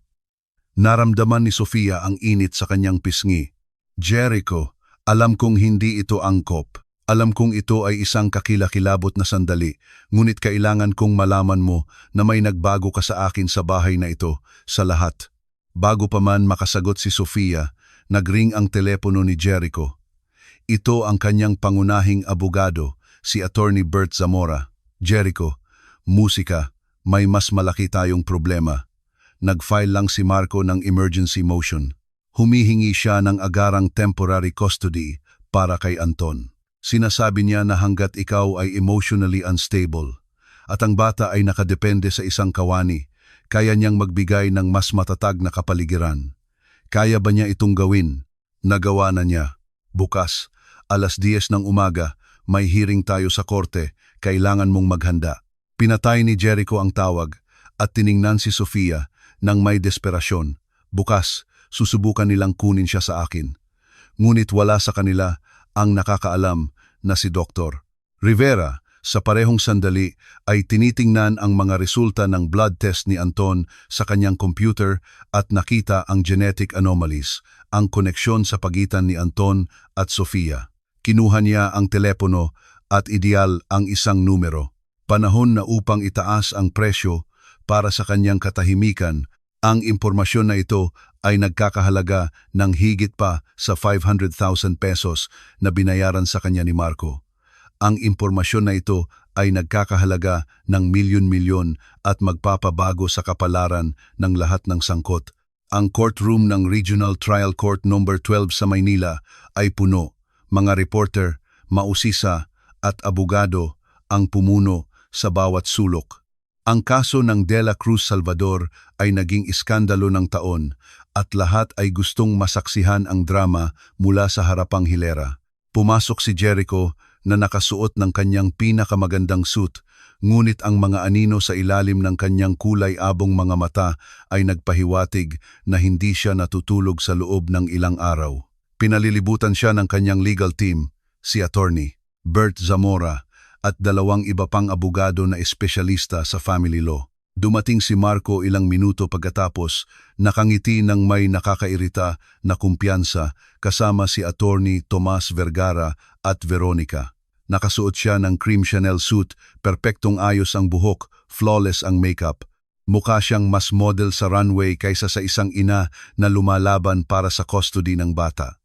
Naramdaman ni Sofia ang init sa kanyang pisngi. Jericho, alam kong hindi ito angkop. Alam kong ito ay isang kakilakilabot na sandali, ngunit kailangan kong malaman mo na may nagbago ka sa akin sa bahay na ito, sa lahat. Bago pa man makasagot si Sofia, nagring ang telepono ni Jericho. Ito ang kanyang pangunahing abogado, si Attorney Bert Zamora. Jericho, musika, may mas malaki tayong problema. Nag-file lang si Marco ng emergency motion. Humihingi siya ng agarang temporary custody para kay Anton. Sinasabi niya na hanggat ikaw ay emotionally unstable at ang bata ay nakadepende sa isang kawani, kaya niyang magbigay ng mas matatag na kapaligiran. Kaya ba niya itong gawin? Nagawa na niya. Bukas, 10:00 ng umaga, may hearing tayo sa korte, kailangan mong maghanda. Pinatay ni Jericho ang tawag at tiningnan si Sofia nang may desperasyon. Bukas, susubukan nilang kunin siya sa akin. Ngunit wala sa kanila ang nakakaalam na si Dr. Rivera. Sa parehong sandali ay tinitingnan ang mga resulta ng blood test ni Anton sa kanyang computer at nakita ang genetic anomalies, ang koneksyon sa pagitan ni Anton at Sofia. Kinuha niya ang telepono at ideal ang isang numero. Panahon na upang itaas ang presyo para sa kanyang katahimikan. Ang impormasyon na ito ay nagkakahalaga ng higit pa sa 500,000 pesos na binayaran sa kanya ni Marco. Ang impormasyon na ito ay nagkakahalaga ng milyon-milyon at magpapabago sa kapalaran ng lahat ng sangkot. Ang courtroom ng Regional Trial Court No. 12 sa Maynila ay puno. Mga reporter, mausisa at abogado ang pumuno sa bawat sulok. Ang kaso ng De La Cruz Salvador ay naging iskandalo ng taon at lahat ay gustong masaksihan ang drama mula sa harapang hilera. Pumasok si Jericho na nakasuot ng kanyang pinakamagandang suit, ngunit ang mga anino sa ilalim ng kanyang kulay-abong mga mata ay nagpahiwatig na hindi siya natutulog sa loob ng ilang araw. Pinalilibutan siya ng kanyang legal team, si Attorney Bert Zamora at 2 iba pang abogado na espesyalista sa family law. Dumating si Marco ilang minuto pagkatapos, nakangiti ng may nakakairita na kumpiyansa kasama si Attorney Tomas Vergara at Veronica. Nakasuot siya ng cream Chanel suit, perpektong ayos ang buhok, flawless ang makeup. Mukha siyang mas model sa runway kaysa sa isang ina na lumalaban para sa custody ng bata.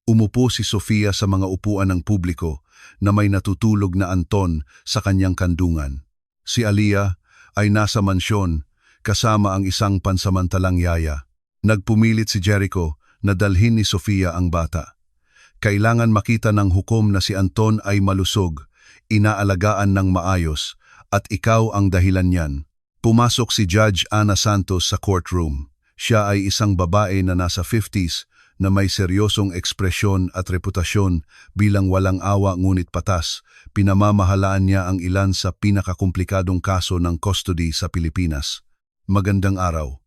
Umupo si Sofia sa mga upuan ng publiko na may natutulog na Anton sa kanyang kandungan. Si Alia ay nasa mansyon kasama ang isang pansamantalang yaya. Nagpumilit si Jericho na dalhin ni Sofia ang bata. Kailangan makita ng hukom na si Anton ay malusog, inaalagaan ng maayos, at ikaw ang dahilan niyan. Pumasok si Judge Ana Santos sa courtroom. Siya ay isang babae na nasa 50s na may seryosong ekspresyon at reputasyon bilang walang awa ngunit patas. Pinamamahalaan niya ang ilan sa pinakakomplikadong kaso ng custody sa Pilipinas. Magandang araw.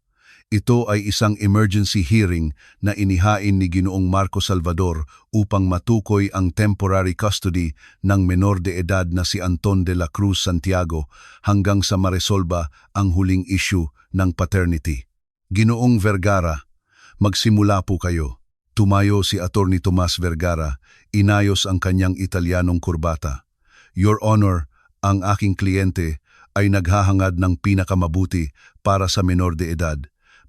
Ito ay isang emergency hearing na inihain ni Ginoong Marco Salvador upang matukoy ang temporary custody ng menor de edad na si Anton de la Cruz Santiago hanggang sa maresolba ang huling issue ng paternity. Ginoong Vergara, magsimula po kayo. Tumayo si Attorney Tomas Vergara, inayos ang kanyang Italianong kurbata. Your Honor, ang aking kliyente ay naghahangad ng pinakamabuti para sa menor de edad.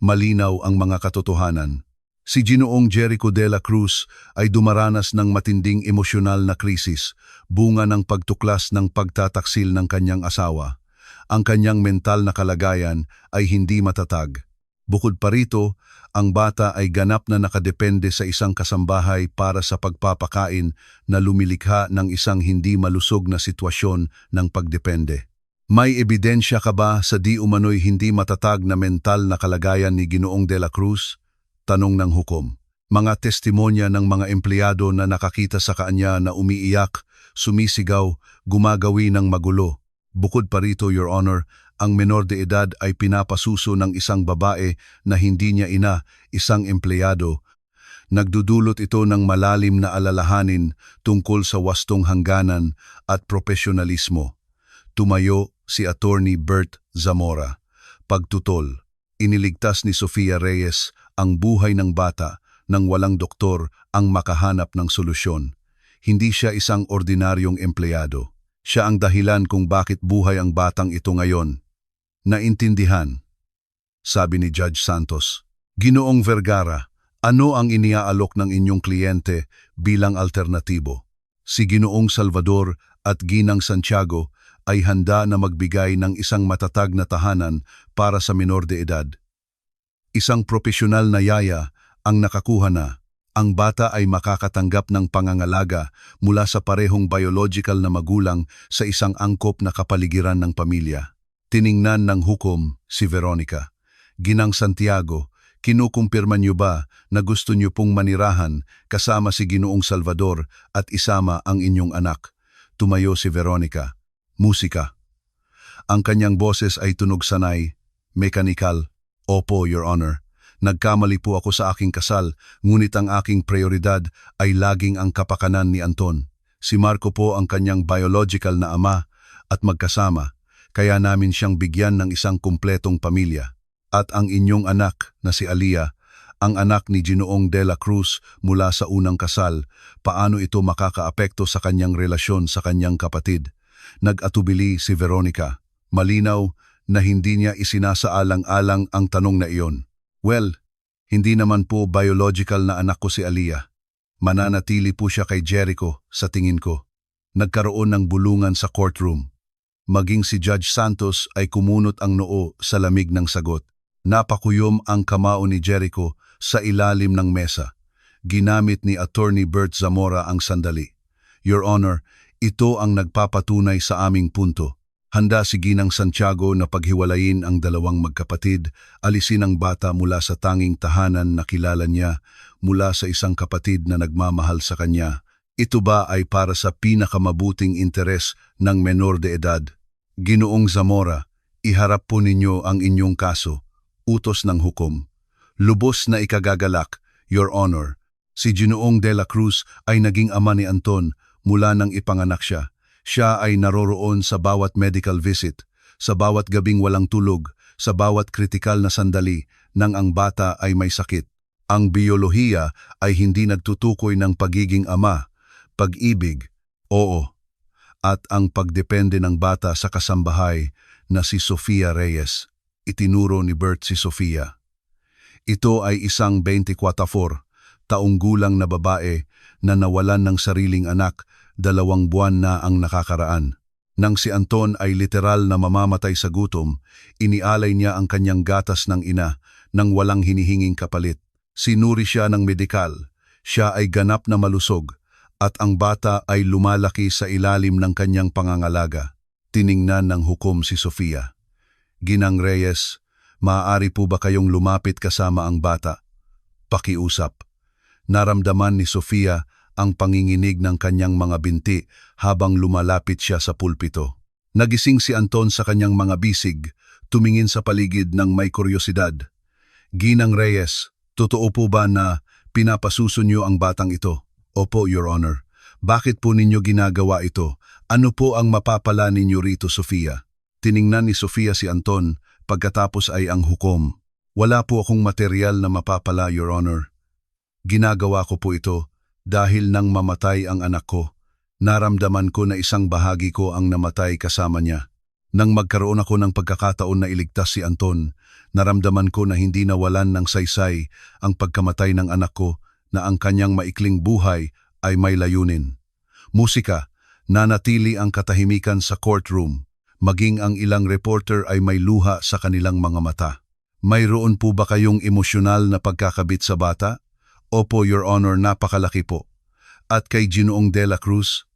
Malinaw ang mga katotohanan. Si Ginoong Jericho de la Cruz ay dumaranas ng matinding emosyonal na krisis, bunga ng pagtuklas ng pagtataksil ng kanyang asawa. Ang kanyang mental na kalagayan ay hindi matatag. Bukod pa rito, ang bata ay ganap na nakadepende sa isang kasambahay para sa pagpapakain na lumilikha ng isang hindi malusog na sitwasyon ng pagdepende. May ebidensya ka ba sa di umano'y hindi matatag na mental na kalagayan ni Ginoong de la Cruz? Tanong ng hukom. Mga testimonya ng mga empleyado na nakakita sa kanya na umiiyak, sumisigaw, gumagawi ng magulo. Bukod pa rito, Your Honor, ang menor de edad ay pinapasuso ng isang babae na hindi niya ina, isang empleyado. Nagdudulot ito ng malalim na alalahanin tungkol sa wastong hangganan at profesionalismo. Tumayo si Attorney Bert Zamora. Pagtutol, iniligtas ni Sofia Reyes ang buhay ng bata nang walang doktor ang makahanap ng solusyon. Hindi siya isang ordinaryong empleyado. Siya ang dahilan kung bakit buhay ang batang ito ngayon. Naintindihan, sabi ni Judge Santos. Ginoong Vergara, ano ang iniaalok ng inyong kliyente bilang alternatibo? Si Ginoong Salvador at Ginang Santiago ay handa na magbigay ng isang matatag na tahanan para sa menor de edad. Isang profesional na yaya ang nakakuha na. Ang bata ay makakatanggap ng pangangalaga mula sa parehong biological na magulang sa isang angkop na kapaligiran ng pamilya. Tiningnan ng hukom si Veronica. Ginang Santiago, kinukumpirma niyo ba na gusto niyo pong manirahan kasama si Ginoong Salvador at isama ang inyong anak? Tumayo si Veronica. Musika. Ang kanyang boses ay tunog sanay, mekanikal. Opo, Your Honor. Nagkamali po ako sa aking kasal, ngunit ang aking prioridad ay laging ang kapakanan ni Anton. Si Marco po ang kanyang biological na ama at magkasama, kaya namin siyang bigyan ng isang kumpletong pamilya. At ang inyong anak na si Alia, ang anak ni Ginoong de la Cruz mula sa unang kasal, paano ito makakaapekto sa kanyang relasyon sa kanyang kapatid? Nag-atubili si Veronica. Malinaw na hindi niya isinasaalang-alang ang tanong na iyon. Well, hindi naman po biological na anak ko si Alia. Mananatili po siya kay Jericho sa tingin ko. Nagkaroon ng bulungan sa courtroom. Maging si Judge Santos ay kumunot ang noo sa lamig ng sagot. Napakuyom ang kamao ni Jericho sa ilalim ng mesa. Ginamit ni Attorney Bert Zamora ang sandali. Your Honor, ito ang nagpapatunay sa aming punto. Handa si Ginang Santiago na paghiwalayin ang dalawang magkapatid, alisin ang bata mula sa tanging tahanan na kilala niya, mula sa isang kapatid na nagmamahal sa kanya. Ito ba ay para sa pinakamabuting interes ng menor de edad? Ginoong Zamora, iharap po ninyo ang inyong kaso. Utos ng hukom. Lubos na ikagagalak, Your Honor. Si Ginoong de la Cruz ay naging ama ni Anton mula nang ipanganak siya. Siya ay naroroon sa bawat medical visit, sa bawat gabing walang tulog, sa bawat kritikal na sandali nang ang bata ay may sakit. Ang biyolohiya ay hindi nagtutukoy ng pagiging ama, pag-ibig, oo, at ang pagdepende ng bata sa kasambahay na si Sofia Reyes. Itinuro ni Bert si Sofia. Ito ay isang 24 taong gulang na babae na nawalan ng sariling anak, 2 buwan na ang nakakaraan. Nang si Anton ay literal na mamamatay sa gutom, inialay niya ang kanyang gatas ng ina nang walang hinihinging kapalit. Sinuri siya ng medikal. Siya ay ganap na malusog at ang bata ay lumalaki sa ilalim ng kanyang pangangalaga. Tiningnan ng hukom si Sofia. Ginang Reyes, maaari po ba kayong lumapit kasama ang bata? Pakiusap. Naramdaman ni Sofia ang panginginig ng kanyang mga binti habang lumalapit siya sa pulpito. Nagising si Anton sa kanyang mga bisig, tumingin sa paligid ng may kuryosidad. Ginang Reyes, totoo po ba na pinapasuso niyo ang batang ito? Opo, Your Honor. Bakit po ninyo ginagawa ito? Ano po ang mapapala ninyo rito, Sofia? Tiningnan ni Sofia si Anton, pagkatapos ay ang hukom. Wala po akong material na mapapala, Your Honor. Ginagawa ko po ito dahil nang mamatay ang anak ko, naramdaman ko na isang bahagi ko ang namatay kasama niya. Nang magkaroon ako ng pagkakataon na iligtas si Anton, naramdaman ko na hindi nawalan ng saysay ang pagkamatay ng anak ko, na ang kanyang maikling buhay ay may layunin. Musika, nanatili ang katahimikan sa courtroom, maging ang ilang reporter ay may luha sa kanilang mga mata. Mayroon po ba kayong emosyonal na pagkakabit sa bata? Opo, Your Honor, napakalaki po. At kay Ginoong De La Cruz?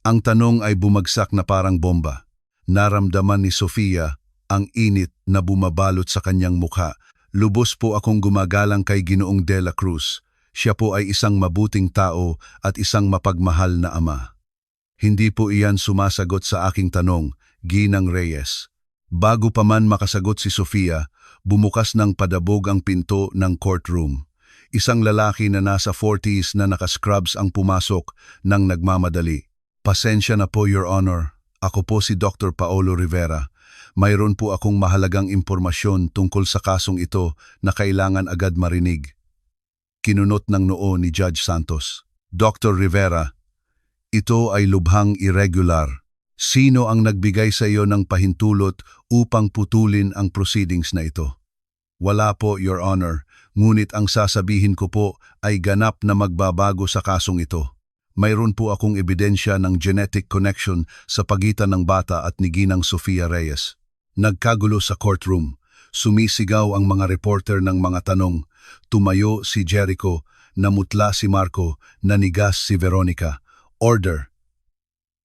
Ang tanong ay bumagsak na parang bomba. Naramdaman ni Sofia ang init na bumabalot sa kanyang mukha. Lubos po akong gumagalang kay Ginoong De La Cruz. Siya po ay isang mabuting tao at isang mapagmahal na ama. Hindi po iyan sumasagot sa aking tanong, Ginang Reyes. Bago pa man makasagot si Sofia, bumukas ng padabog ang pinto ng courtroom. Isang lalaki na nasa 40s na nakascrubs ang pumasok nang nagmamadali. Pasensya na po, Your Honor. Ako po si Dr. Paolo Rivera. Mayroon po akong mahalagang impormasyon tungkol sa kasong ito na kailangan agad marinig. Kinunot ng noo ni Judge Santos. Dr. Rivera, ito ay lubhang irregular. Sino ang nagbigay sa iyo ng pahintulot upang putulin ang proceedings na ito? Wala po, Your Honor, ngunit ang sasabihin ko po ay ganap na magbabago sa kasong ito. Mayroon po akong ebidensya ng genetic connection sa pagitan ng bata at ni Ginang Sofia Reyes. Nagkagulo sa courtroom. Sumisigaw ang mga reporter ng mga tanong. Tumayo si Jericho, namutla si Marco, nanigas si Veronica. Order.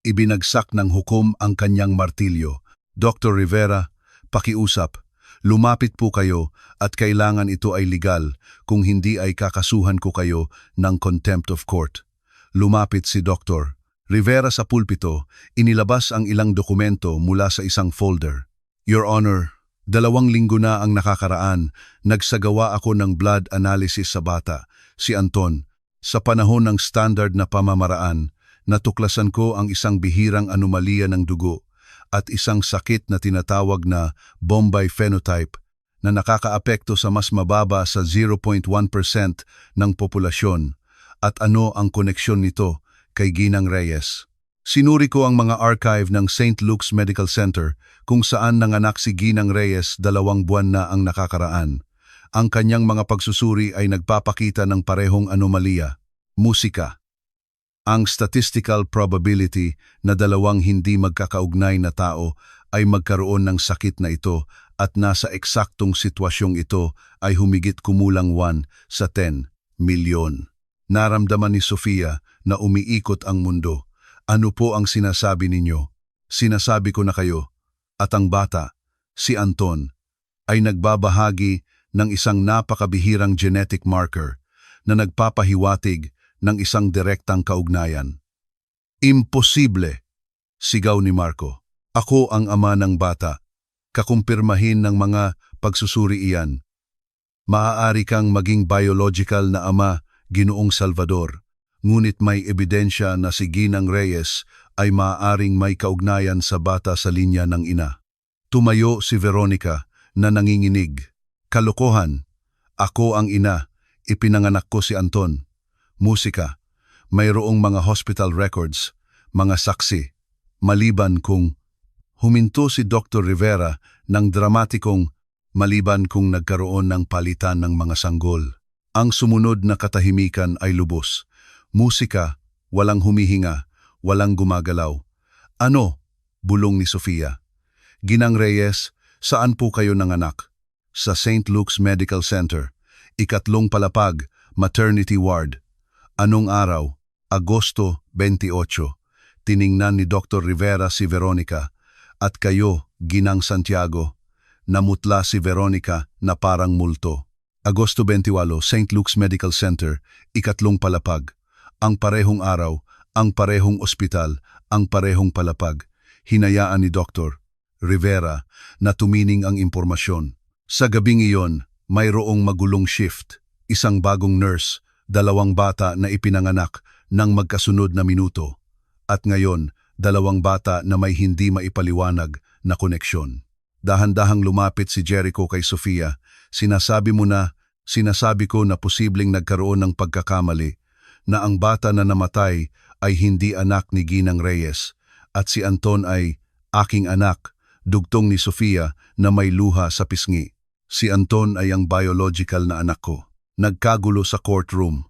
Ibinagsak ng hukom ang kanyang martilyo. Dr. Rivera, pakiusap. Lumapit po kayo at kailangan ito ay legal, kung hindi ay kakasuhan ko kayo ng contempt of court. Lumapit si Dr. Rivera sa pulpito, inilabas ang ilang dokumento mula sa isang folder. Your Honor, 2 linggo na ang nakakaraan, nagsagawa ako ng blood analysis sa bata, si Anton. Sa panahon ng standard na pamamaraan, natuklasan ko ang isang bihirang anomalya ng dugo at isang sakit na tinatawag na Bombay phenotype na nakakaapekto sa mas mababa sa 0.1% ng populasyon. At ano ang koneksyon nito kay Ginang Reyes? Sinuri ko ang mga archive ng St. Luke's Medical Center kung saan nanganak si Ginang Reyes 2 buwan na ang nakakaraan. Ang kanyang mga pagsusuri ay nagpapakita ng parehong anomalya. Musika. Ang statistical probability na 2 hindi magkakaugnay na tao ay magkaroon ng sakit na ito at nasa eksaktong sitwasyong ito ay humigit kumulang 1 sa 10 milyon. Naramdaman ni Sofia na umiikot ang mundo. Ano po ang sinasabi ninyo? Sinasabi ko na kayo. At ang bata, si Anton, ay nagbabahagi ng isang napakabihirang genetic marker na nagpapahiwatig ng isang direktang kaugnayan. Imposible! Sigaw ni Marco. Ako ang ama ng bata. Kakumpirmahin ng mga pagsusuri iyan. Maaari kang maging biological na ama, Ginoong Salvador, ngunit may ebidensya na si Ginang Reyes ay maaaring may kaugnayan sa bata sa linya ng ina. Tumayo si Veronica na nanginginig. Kalokohan. Ako ang ina. Ipinanganak ko si Anton. Musika. Mayroong mga hospital records, mga saksi. Maliban kung huminto si Dr. Rivera ng dramatikong maliban kung nagkaroon ng palitan ng mga sanggol. Ang sumunod na katahimikan ay lubos. Musika, walang humihinga, walang gumagalaw. Ano? Bulong ni Sofia. Ginang Reyes, saan po kayo nanganak? Sa St. Luke's Medical Center, 3 palapag, maternity ward. Anong araw? Agosto 28. Tiningnan ni Dr. Rivera si Veronica. At kayo, Ginang Santiago. Namutla si Veronica na parang multo. Agosto 28, St. Luke's Medical Center, 3 palapag. Ang parehong araw, ang parehong ospital, ang parehong palapag. Hinayaan ni Dr. Rivera na tumining ang impormasyon. Sa gabing iyon, mayroong magulong shift. Isang bagong nurse, 2 bata na ipinanganak ng magkasunod na minuto. At ngayon, 2 bata na may hindi maipaliwanag na koneksyon. Dahan-dahang lumapit si Jericho kay Sofia. Sinasabi ko na posibleng nagkaroon ng pagkakamali, na ang bata na namatay ay hindi anak ni Ginang Reyes, at si Anton ay aking anak, Dugtong ni Sofia na may luha sa pisngi. Si Anton ay ang biological na anak ko. Nagkagulo sa courtroom.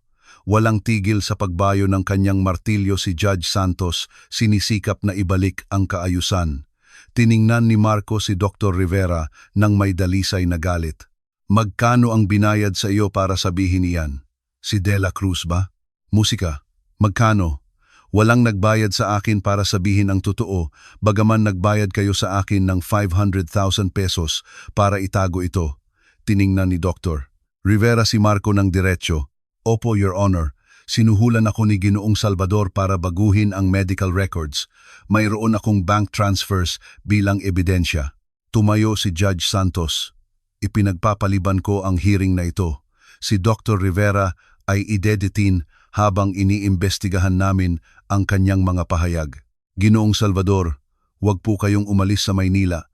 Walang tigil sa pagbayo ng kanyang martilyo si Judge Santos, sinisikap na ibalik ang kaayusan. Tiningnan ni Marco si Dr. Rivera nang may dalisay na galit. Magkano ang binayad sa iyo para sabihin iyan? Si De La Cruz ba? Musika. Magkano? Walang nagbayad sa akin para sabihin ang totoo, bagaman nagbayad kayo sa akin ng 500,000 pesos para itago ito. Tiningnan ni Dr. Rivera si Marco ng diretsyo. Opo, Your Honor. Sinuhulan ako ni Ginoong Salvador para baguhin ang medical records. Mayroon akong bank transfers bilang ebidensya. Tumayo si Judge Santos. Ipinagpapaliban ko ang hearing na ito. Si Dr. Rivera ay idedetin habang iniimbestigahan namin ang kanyang mga pahayag. Ginoong Salvador, huwag po kayong umalis sa Maynila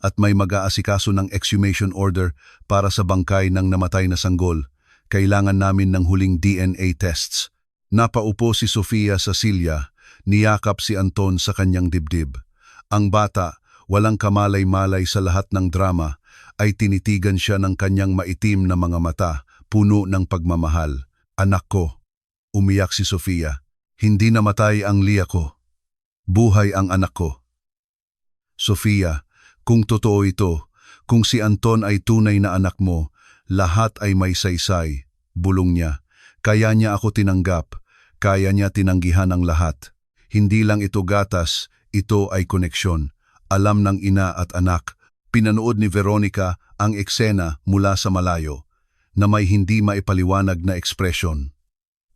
at may mag-aasikaso ng exhumation order para sa bangkay ng namatay na sanggol. Kailangan namin ng huling DNA tests. Napaupo si Sofia sa silya, niyakap si Anton sa kanyang dibdib. Ang bata, walang kamalay-malay sa lahat ng drama, ay tinitigan siya ng kanyang maitim na mga mata, puno ng pagmamahal. Anak ko, umiyak si Sofia. Hindi namatay ang Lia ko. Buhay ang anak ko. Sofia, kung totoo ito, kung si Anton ay tunay na anak mo, lahat ay may saysay, bulong niya. Kaya niya ako tinanggap, kaya niya tinanggihan ang lahat. Hindi lang ito gatas, ito ay koneksyon. Alam ng ina at anak. Pinanood ni Veronica ang eksena mula sa malayo, na may hindi maipaliwanag na ekspresyon.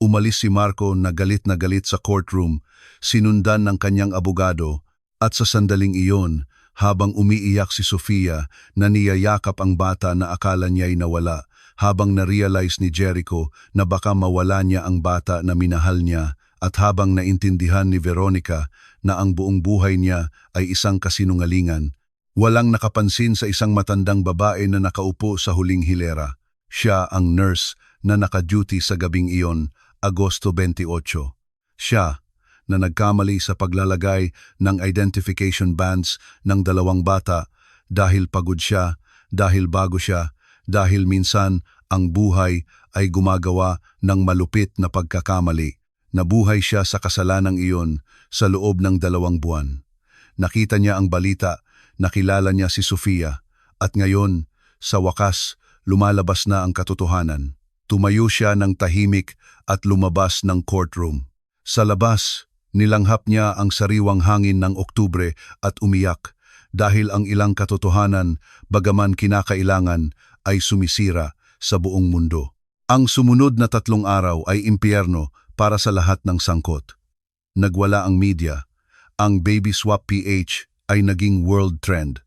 Umalis si Marco na galit sa courtroom, sinundan ng kanyang abogado, at sa sandaling iyon, habang umiiyak si Sofia na niyayakap ang bata na akala niya'y nawala, habang na-realize ni Jericho na baka mawala niya ang bata na minahal niya, at habang naintindihan ni Veronica na ang buong buhay niya ay isang kasinungalingan, walang nakapansin sa isang matandang babae na nakaupo sa huling hilera. Siya ang nurse na naka-duty sa gabing iyon, Agosto 28. Siya na nagkamali sa paglalagay ng identification bands ng dalawang bata dahil pagod siya, dahil bago siya, dahil minsan ang buhay ay gumagawa ng malupit na pagkakamali. Nabuhay siya sa kasalanang iyon sa loob ng 2 buwan. Nakita niya ang balita, nakilala niya si Sofia, at ngayon, sa wakas, lumalabas na ang katotohanan. Tumayo siya ng tahimik at lumabas ng courtroom. Sa labas, nilanghap niya ang sariwang hangin ng Oktubre at umiyak dahil ang ilang katotohanan, bagaman kinakailangan, ay sumisira sa buong mundo. Ang sumunod na 3 araw ay impyerno para sa lahat ng sangkot. Nagwala ang media. Ang Baby Swap PH ay naging world trend.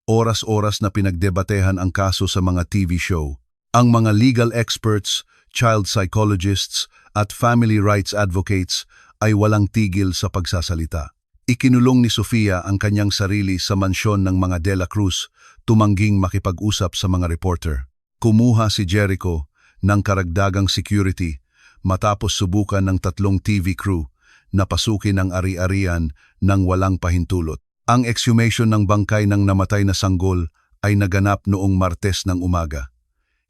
Oras-oras na pinagdebatehan ang kaso sa mga TV show. Ang mga legal experts, child psychologists at family rights advocates ay walang tigil sa pagsasalita. Ikinulong ni Sofia ang kanyang sarili sa mansyon ng mga De La Cruz, tumangging makipag-usap sa mga reporter. Kumuha si Jericho ng karagdagang security matapos subukan ng 3 TV crew na pasukin ang ari-arian ng walang pahintulot. Ang exhumation ng bangkay ng namatay na sanggol ay naganap noong Martes ng umaga.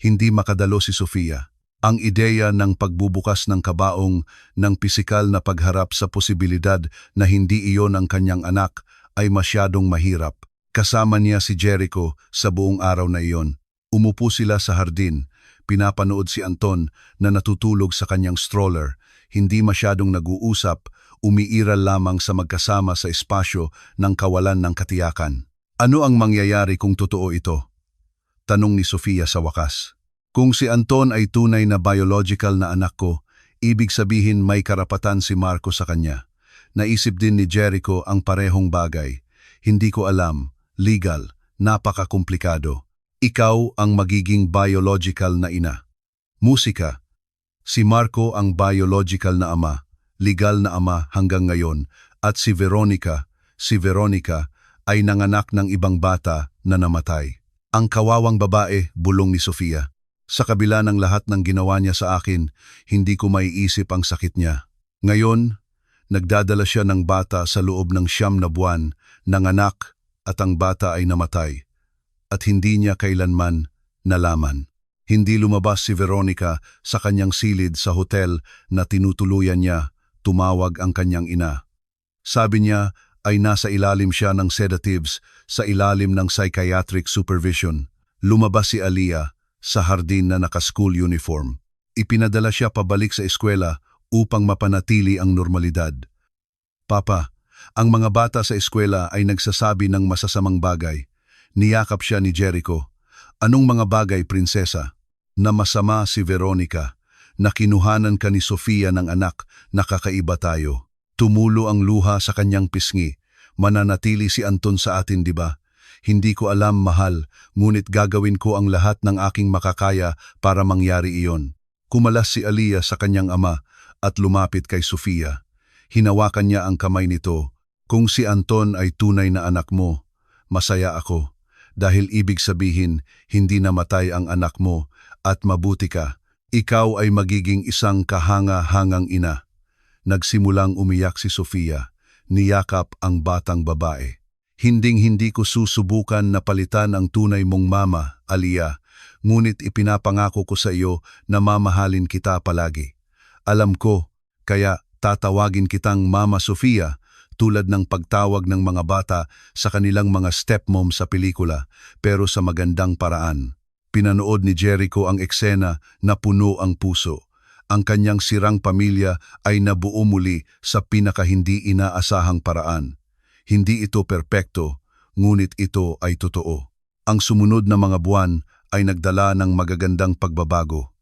Hindi makadalo si Sofia. Ang ideya ng pagbubukas ng kabaong ng pisikal na pagharap sa posibilidad na hindi iyon ang kanyang anak ay masyadong mahirap. Kasama niya si Jericho sa buong araw na iyon. Umupo sila sa hardin. Pinapanood si Anton na natutulog sa kanyang stroller. Hindi masyadong nag-uusap, umiiral lamang sa magkasama sa espasyo ng kawalan ng katiyakan. Ano ang mangyayari kung totoo ito? Tanong ni Sofia sa wakas. Kung si Anton ay tunay na biological na anak ko, ibig sabihin may karapatan si Marco sa kanya. Naisip din ni Jericho ang parehong bagay. Hindi ko alam, legal, napakakomplikado. Ikaw ang magiging biological na ina. Musika. Si Marco ang biological na ama, legal na ama hanggang ngayon, at si Veronica ay nanganak ng ibang bata na namatay. Ang kawawang babae, bulong ni Sofia. Sa kabila ng lahat ng ginawa niya sa akin, hindi ko maiisip ang sakit niya. Ngayon, nagdadala siya ng bata sa loob ng 9 na buwan, nanganak at ang bata ay namatay. At hindi niya kailanman nalaman. Hindi lumabas si Veronica sa kanyang silid sa hotel na tinutuluyan niya, tumawag ang kanyang ina. Sabi niya ay nasa ilalim siya ng sedatives sa ilalim ng psychiatric supervision. Lumabas si Aliyah sa hardin na naka-school uniform. Ipinadala siya pabalik sa eskwela upang mapanatili ang normalidad. Papa, ang mga bata sa eskwela ay nagsasabi ng masasamang bagay. Niyakap siya ni Jericho. Anong mga bagay, prinsesa? Na masama si Veronica, na kinuhanan ka ni Sofia ng anak, nakakaiba tayo. Tumulo ang luha sa kanyang pisngi. Mananatili si Anton sa atin, di ba? Hindi ko alam, mahal, ngunit gagawin ko ang lahat ng aking makakaya para mangyari iyon. Kumalas si Aliyah sa kanyang ama at lumapit kay Sofia. Hinawakan niya ang kamay nito. Kung si Anton ay tunay na anak mo, masaya ako. Dahil ibig sabihin, hindi namatay ang anak mo at mabuti ka. Ikaw ay magiging isang kahanga-hangang ina. Nagsimulang umiyak si Sofia. Niyakap ang batang babae. Hinding-hindi ko susubukan na palitan ang tunay mong mama, Aliyah. Ngunit ipinapangako ko sa iyo na mamahalin kita palagi. Alam ko, kaya tatawagin kitang Mama Sofia, tulad ng pagtawag ng mga bata sa kanilang mga stepmom sa pelikula, pero sa magandang paraan. Pinanood ni Jericho ang eksena na puno ang puso. Ang kanyang sirang pamilya ay nabuo muli sa pinakahindi inaasahang paraan. Hindi ito perpekto, ngunit ito ay totoo. Ang sumunod na mga buwan ay nagdala ng magagandang pagbabago.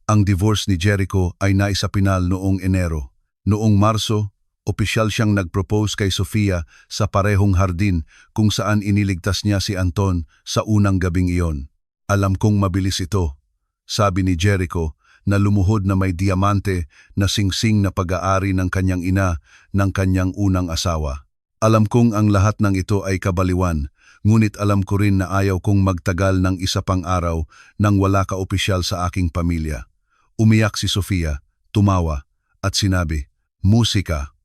Ang divorce ni Jericho ay naisapinal noong Enero. Noong Marso, opisyal siyang nag-propose kay Sofia sa parehong hardin kung saan iniligtas niya si Anton sa unang gabing iyon. Alam kong mabilis ito, sabi ni Jericho na lumuhod na may diamante na singsing na pag-aari ng kanyang ina ng kanyang unang asawa. Alam kong ang lahat ng ito ay kabaliwan, ngunit alam ko rin na ayaw kong magtagal ng isa pang araw nang wala ka opisyal sa aking pamilya. Umiyak si Sofia, tumawa, at sinabi, "Musika."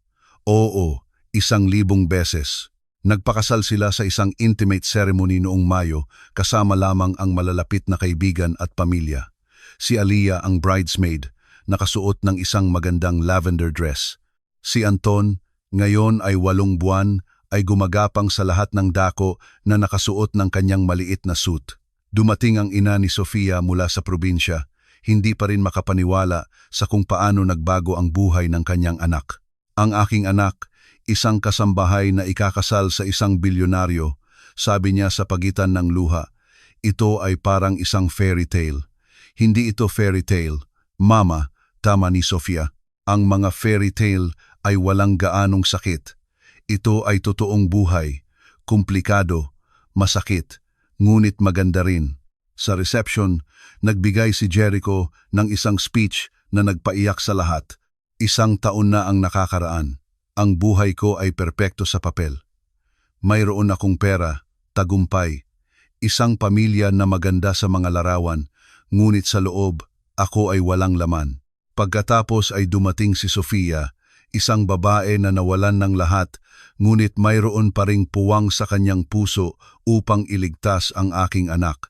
Oo, 1,000 beses. Nagpakasal sila sa isang intimate ceremony noong Mayo kasama lamang ang malalapit na kaibigan at pamilya. Si Aliyah ang bridesmaid, nakasuot ng isang magandang lavender dress. Si Anton, ngayon ay 8 buwan, ay gumagapang sa lahat ng dako na nakasuot ng kanyang maliit na suit. Dumating ang ina ni Sofia mula sa probinsya, hindi pa rin makapaniwala sa kung paano nagbago ang buhay ng kanyang anak. Ang aking anak, isang kasambahay na ikakasal sa isang bilyonaryo, sabi niya sa pagitan ng luha. Ito ay parang isang fairy tale. Hindi ito fairy tale, Mama, tama ni Sofia. Ang mga fairy tale ay walang gaanong sakit. Ito ay totoong buhay, komplikado, masakit, ngunit maganda rin. Sa reception, nagbigay si Jericho ng isang speech na nagpaiyak sa lahat. 1 taon na ang nakakaraan. Ang buhay ko ay perpekto sa papel. Mayroon akong pera, tagumpay, isang pamilya na maganda sa mga larawan, ngunit sa loob, ako ay walang laman. Pagkatapos ay dumating si Sofia, isang babae na nawalan ng lahat, ngunit mayroon pa ring puwang sa kanyang puso upang iligtas ang aking anak.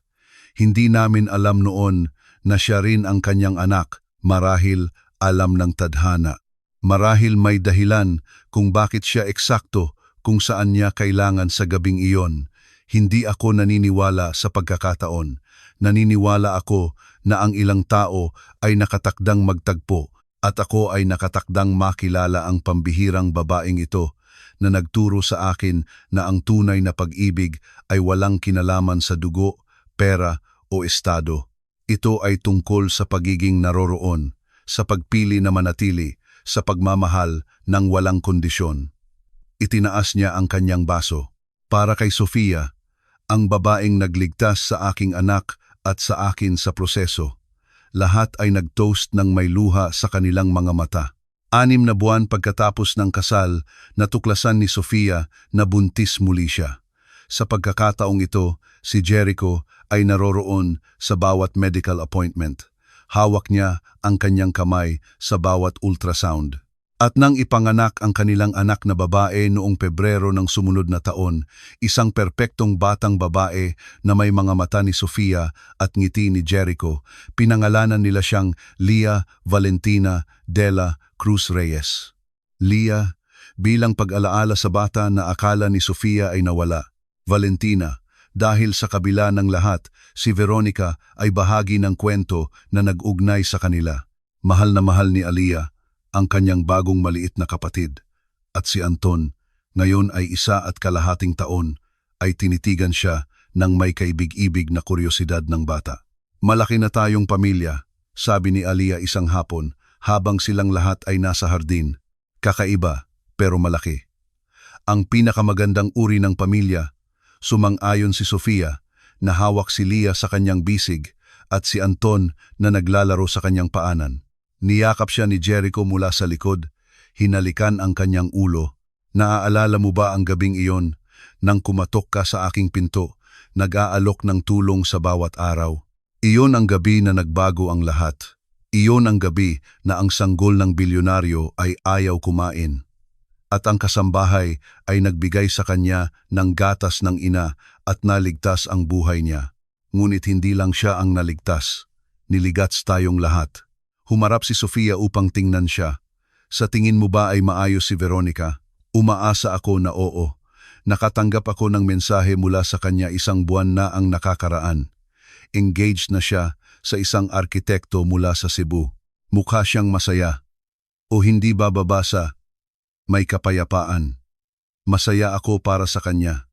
Hindi namin alam noon na siya rin ang kanyang anak, marahil alam ng tadhana. Marahil may dahilan kung bakit siya eksakto kung saan niya kailangan sa gabing iyon. Hindi ako naniniwala sa pagkakataon. Naniniwala ako na ang ilang tao ay nakatakdang magtagpo at ako ay nakatakdang makilala ang pambihirang babaeng ito na nagturo sa akin na ang tunay na pag-ibig ay walang kinalaman sa dugo, pera o estado. Ito ay tungkol sa pagiging naroroon, sa pagpili na manatili, sa pagmamahal ng walang kondisyon. Itinaas niya ang kanyang baso. Para kay Sofia, ang babaeng nagligtas sa aking anak at sa akin sa proseso. Lahat ay nagtoast ng may luha sa kanilang mga mata. 6 na buwan pagkatapos ng kasal, natuklasan ni Sofia na buntis muli siya. Sa pagkakataong ito, si Jericho ay naroroon sa bawat medical appointment. Hawak niya ang kanyang kamay sa bawat ultrasound. At nang ipanganak ang kanilang anak na babae noong Pebrero ng sumunod na taon, isang perpektong batang babae na may mga mata ni Sofia at ngiti ni Jericho, pinangalanan nila siyang Leah Valentina Dela Cruz Reyes. Leah, bilang pag-alaala sa bata na akala ni Sofia ay nawala. Valentina, dahil sa kabila ng lahat, si Veronica ay bahagi ng kwento na nag-ugnay sa kanila. Mahal na mahal ni Aliyah ang kanyang bagong maliit na kapatid, at si Anton, ngayon ay 1.5 taon, ay tinitigan siya ng may kaibig-ibig na kuryosidad ng bata. Malaki na tayong pamilya, sabi ni Aliyah isang hapon habang silang lahat ay nasa hardin. Kakaiba, pero malaki. Ang pinakamagandang uri ng pamilya, sumang-ayon si Sofia, na hawak si Leah sa kanyang bisig at si Anton na naglalaro sa kanyang paanan. Niyakap siya ni Jericho mula sa likod, hinalikan ang kanyang ulo. Naaalala mo ba ang gabing iyon, nang kumatok ka sa aking pinto, nag-aalok ng tulong sa bawat araw? Iyon ang gabi na nagbago ang lahat. Iyon ang gabi na ang sanggol ng bilyonaryo ay ayaw kumain. At ang kasambahay ay nagbigay sa kanya ng gatas ng ina at naligtas ang buhay niya. Ngunit hindi lang siya ang naligtas, niligats tayong lahat. Humarap si Sofia upang tingnan siya. Sa tingin mo ba ay maayos si Veronica? Umaasa ako na oo. Nakatanggap ako ng mensahe mula sa kanya 1 buwan na ang nakakaraan. Engaged na siya sa isang arkitekto mula sa Cebu. Mukha siyang masaya. O hindi ba babasa? May kapayapaan. Masaya ako para sa kanya.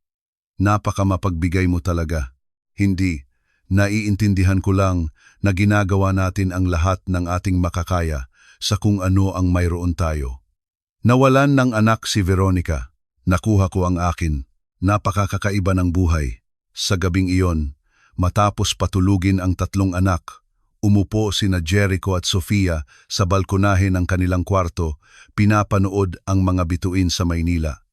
Napaka mapagbigay mo talaga. Hindi. Naiintindihan ko lang na ginagawa natin ang lahat ng ating makakaya sa kung ano ang mayroon tayo. Nawalan ng anak si Veronica. Nakuha ko ang akin. Napakakaiba ng buhay. Sa gabing iyon, matapos patulugin ang 3 anak, umupo sina Jericho at Sofia sa balkonahe ng kanilang kwarto, pinapanood ang mga bituin sa Maynila.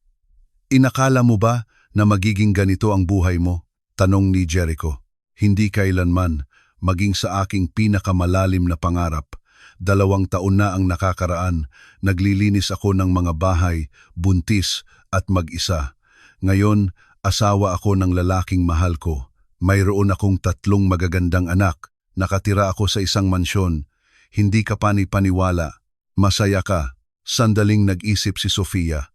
Inakala mo ba na magiging ganito ang buhay mo? Tanong ni Jericho. Hindi kailanman, maging sa aking pinakamalalim na pangarap. 2 taon na ang nakakaraan, naglilinis ako ng mga bahay, buntis at mag-isa. Ngayon, asawa ako ng lalaking mahal ko. Mayroon akong 3 magagandang anak, nakatira ako sa isang mansyon. Hindi ka paniwala. Masaya ka. Sandaling nag-isip si Sofia.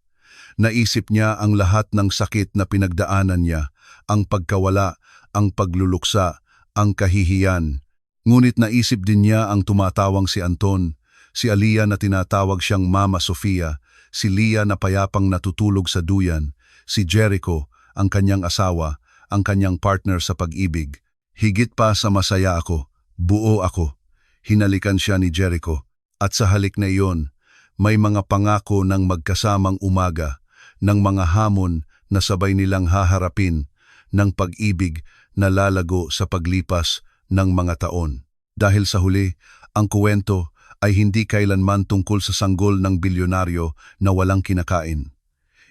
Naisip niya ang lahat ng sakit na pinagdaanan niya, ang pagkawala, ang pagluluksa, ang kahihiyan. Ngunit naisip din niya ang tumatawang si Anton, si Aliyah na tinatawag siyang Mama Sofia, si Leah na payapang natutulog sa duyan, si Jericho, ang kanyang asawa, ang kanyang partner sa pag-ibig. Higit pa sa masaya ako, buo ako. Hinalikan siya ni Jericho, at sa halik na iyon, may mga pangako ng magkasamang umaga, ng mga hamon na sabay nilang haharapin, ng pag-ibig na lalago sa paglipas ng mga taon. Dahil sa huli, ang kuwento ay hindi kailanman tungkol sa sanggol ng bilyonaryo na walang kinakain.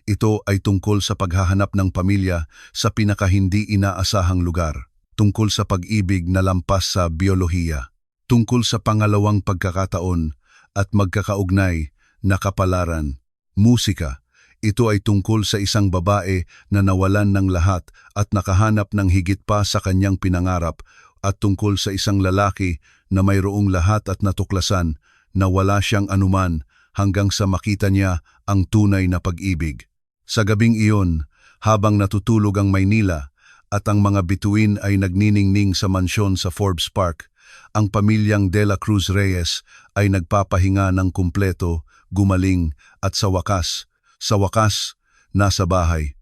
Ito ay tungkol sa paghahanap ng pamilya sa pinakahindi inaasahang lugar, tungkol sa pag-ibig na lampas sa biolohiya, tungkol sa pangalawang pagkakataon at magkakaugnay na kapalaran, musika. Ito ay tungkol sa isang babae na nawalan ng lahat at nakahanap ng higit pa sa kanyang pinangarap, at tungkol sa isang lalaki na mayroong lahat at natuklasan na wala siyang anuman hanggang sa makita niya ang tunay na pag-ibig. Sa gabing iyon, habang natutulog ang Maynila at ang mga bituin ay nagniningning sa mansyon sa Forbes Park, ang pamilyang Dela Cruz Reyes ay nagpapahinga ng kumpleto, gumaling at sa wakas, nasa bahay.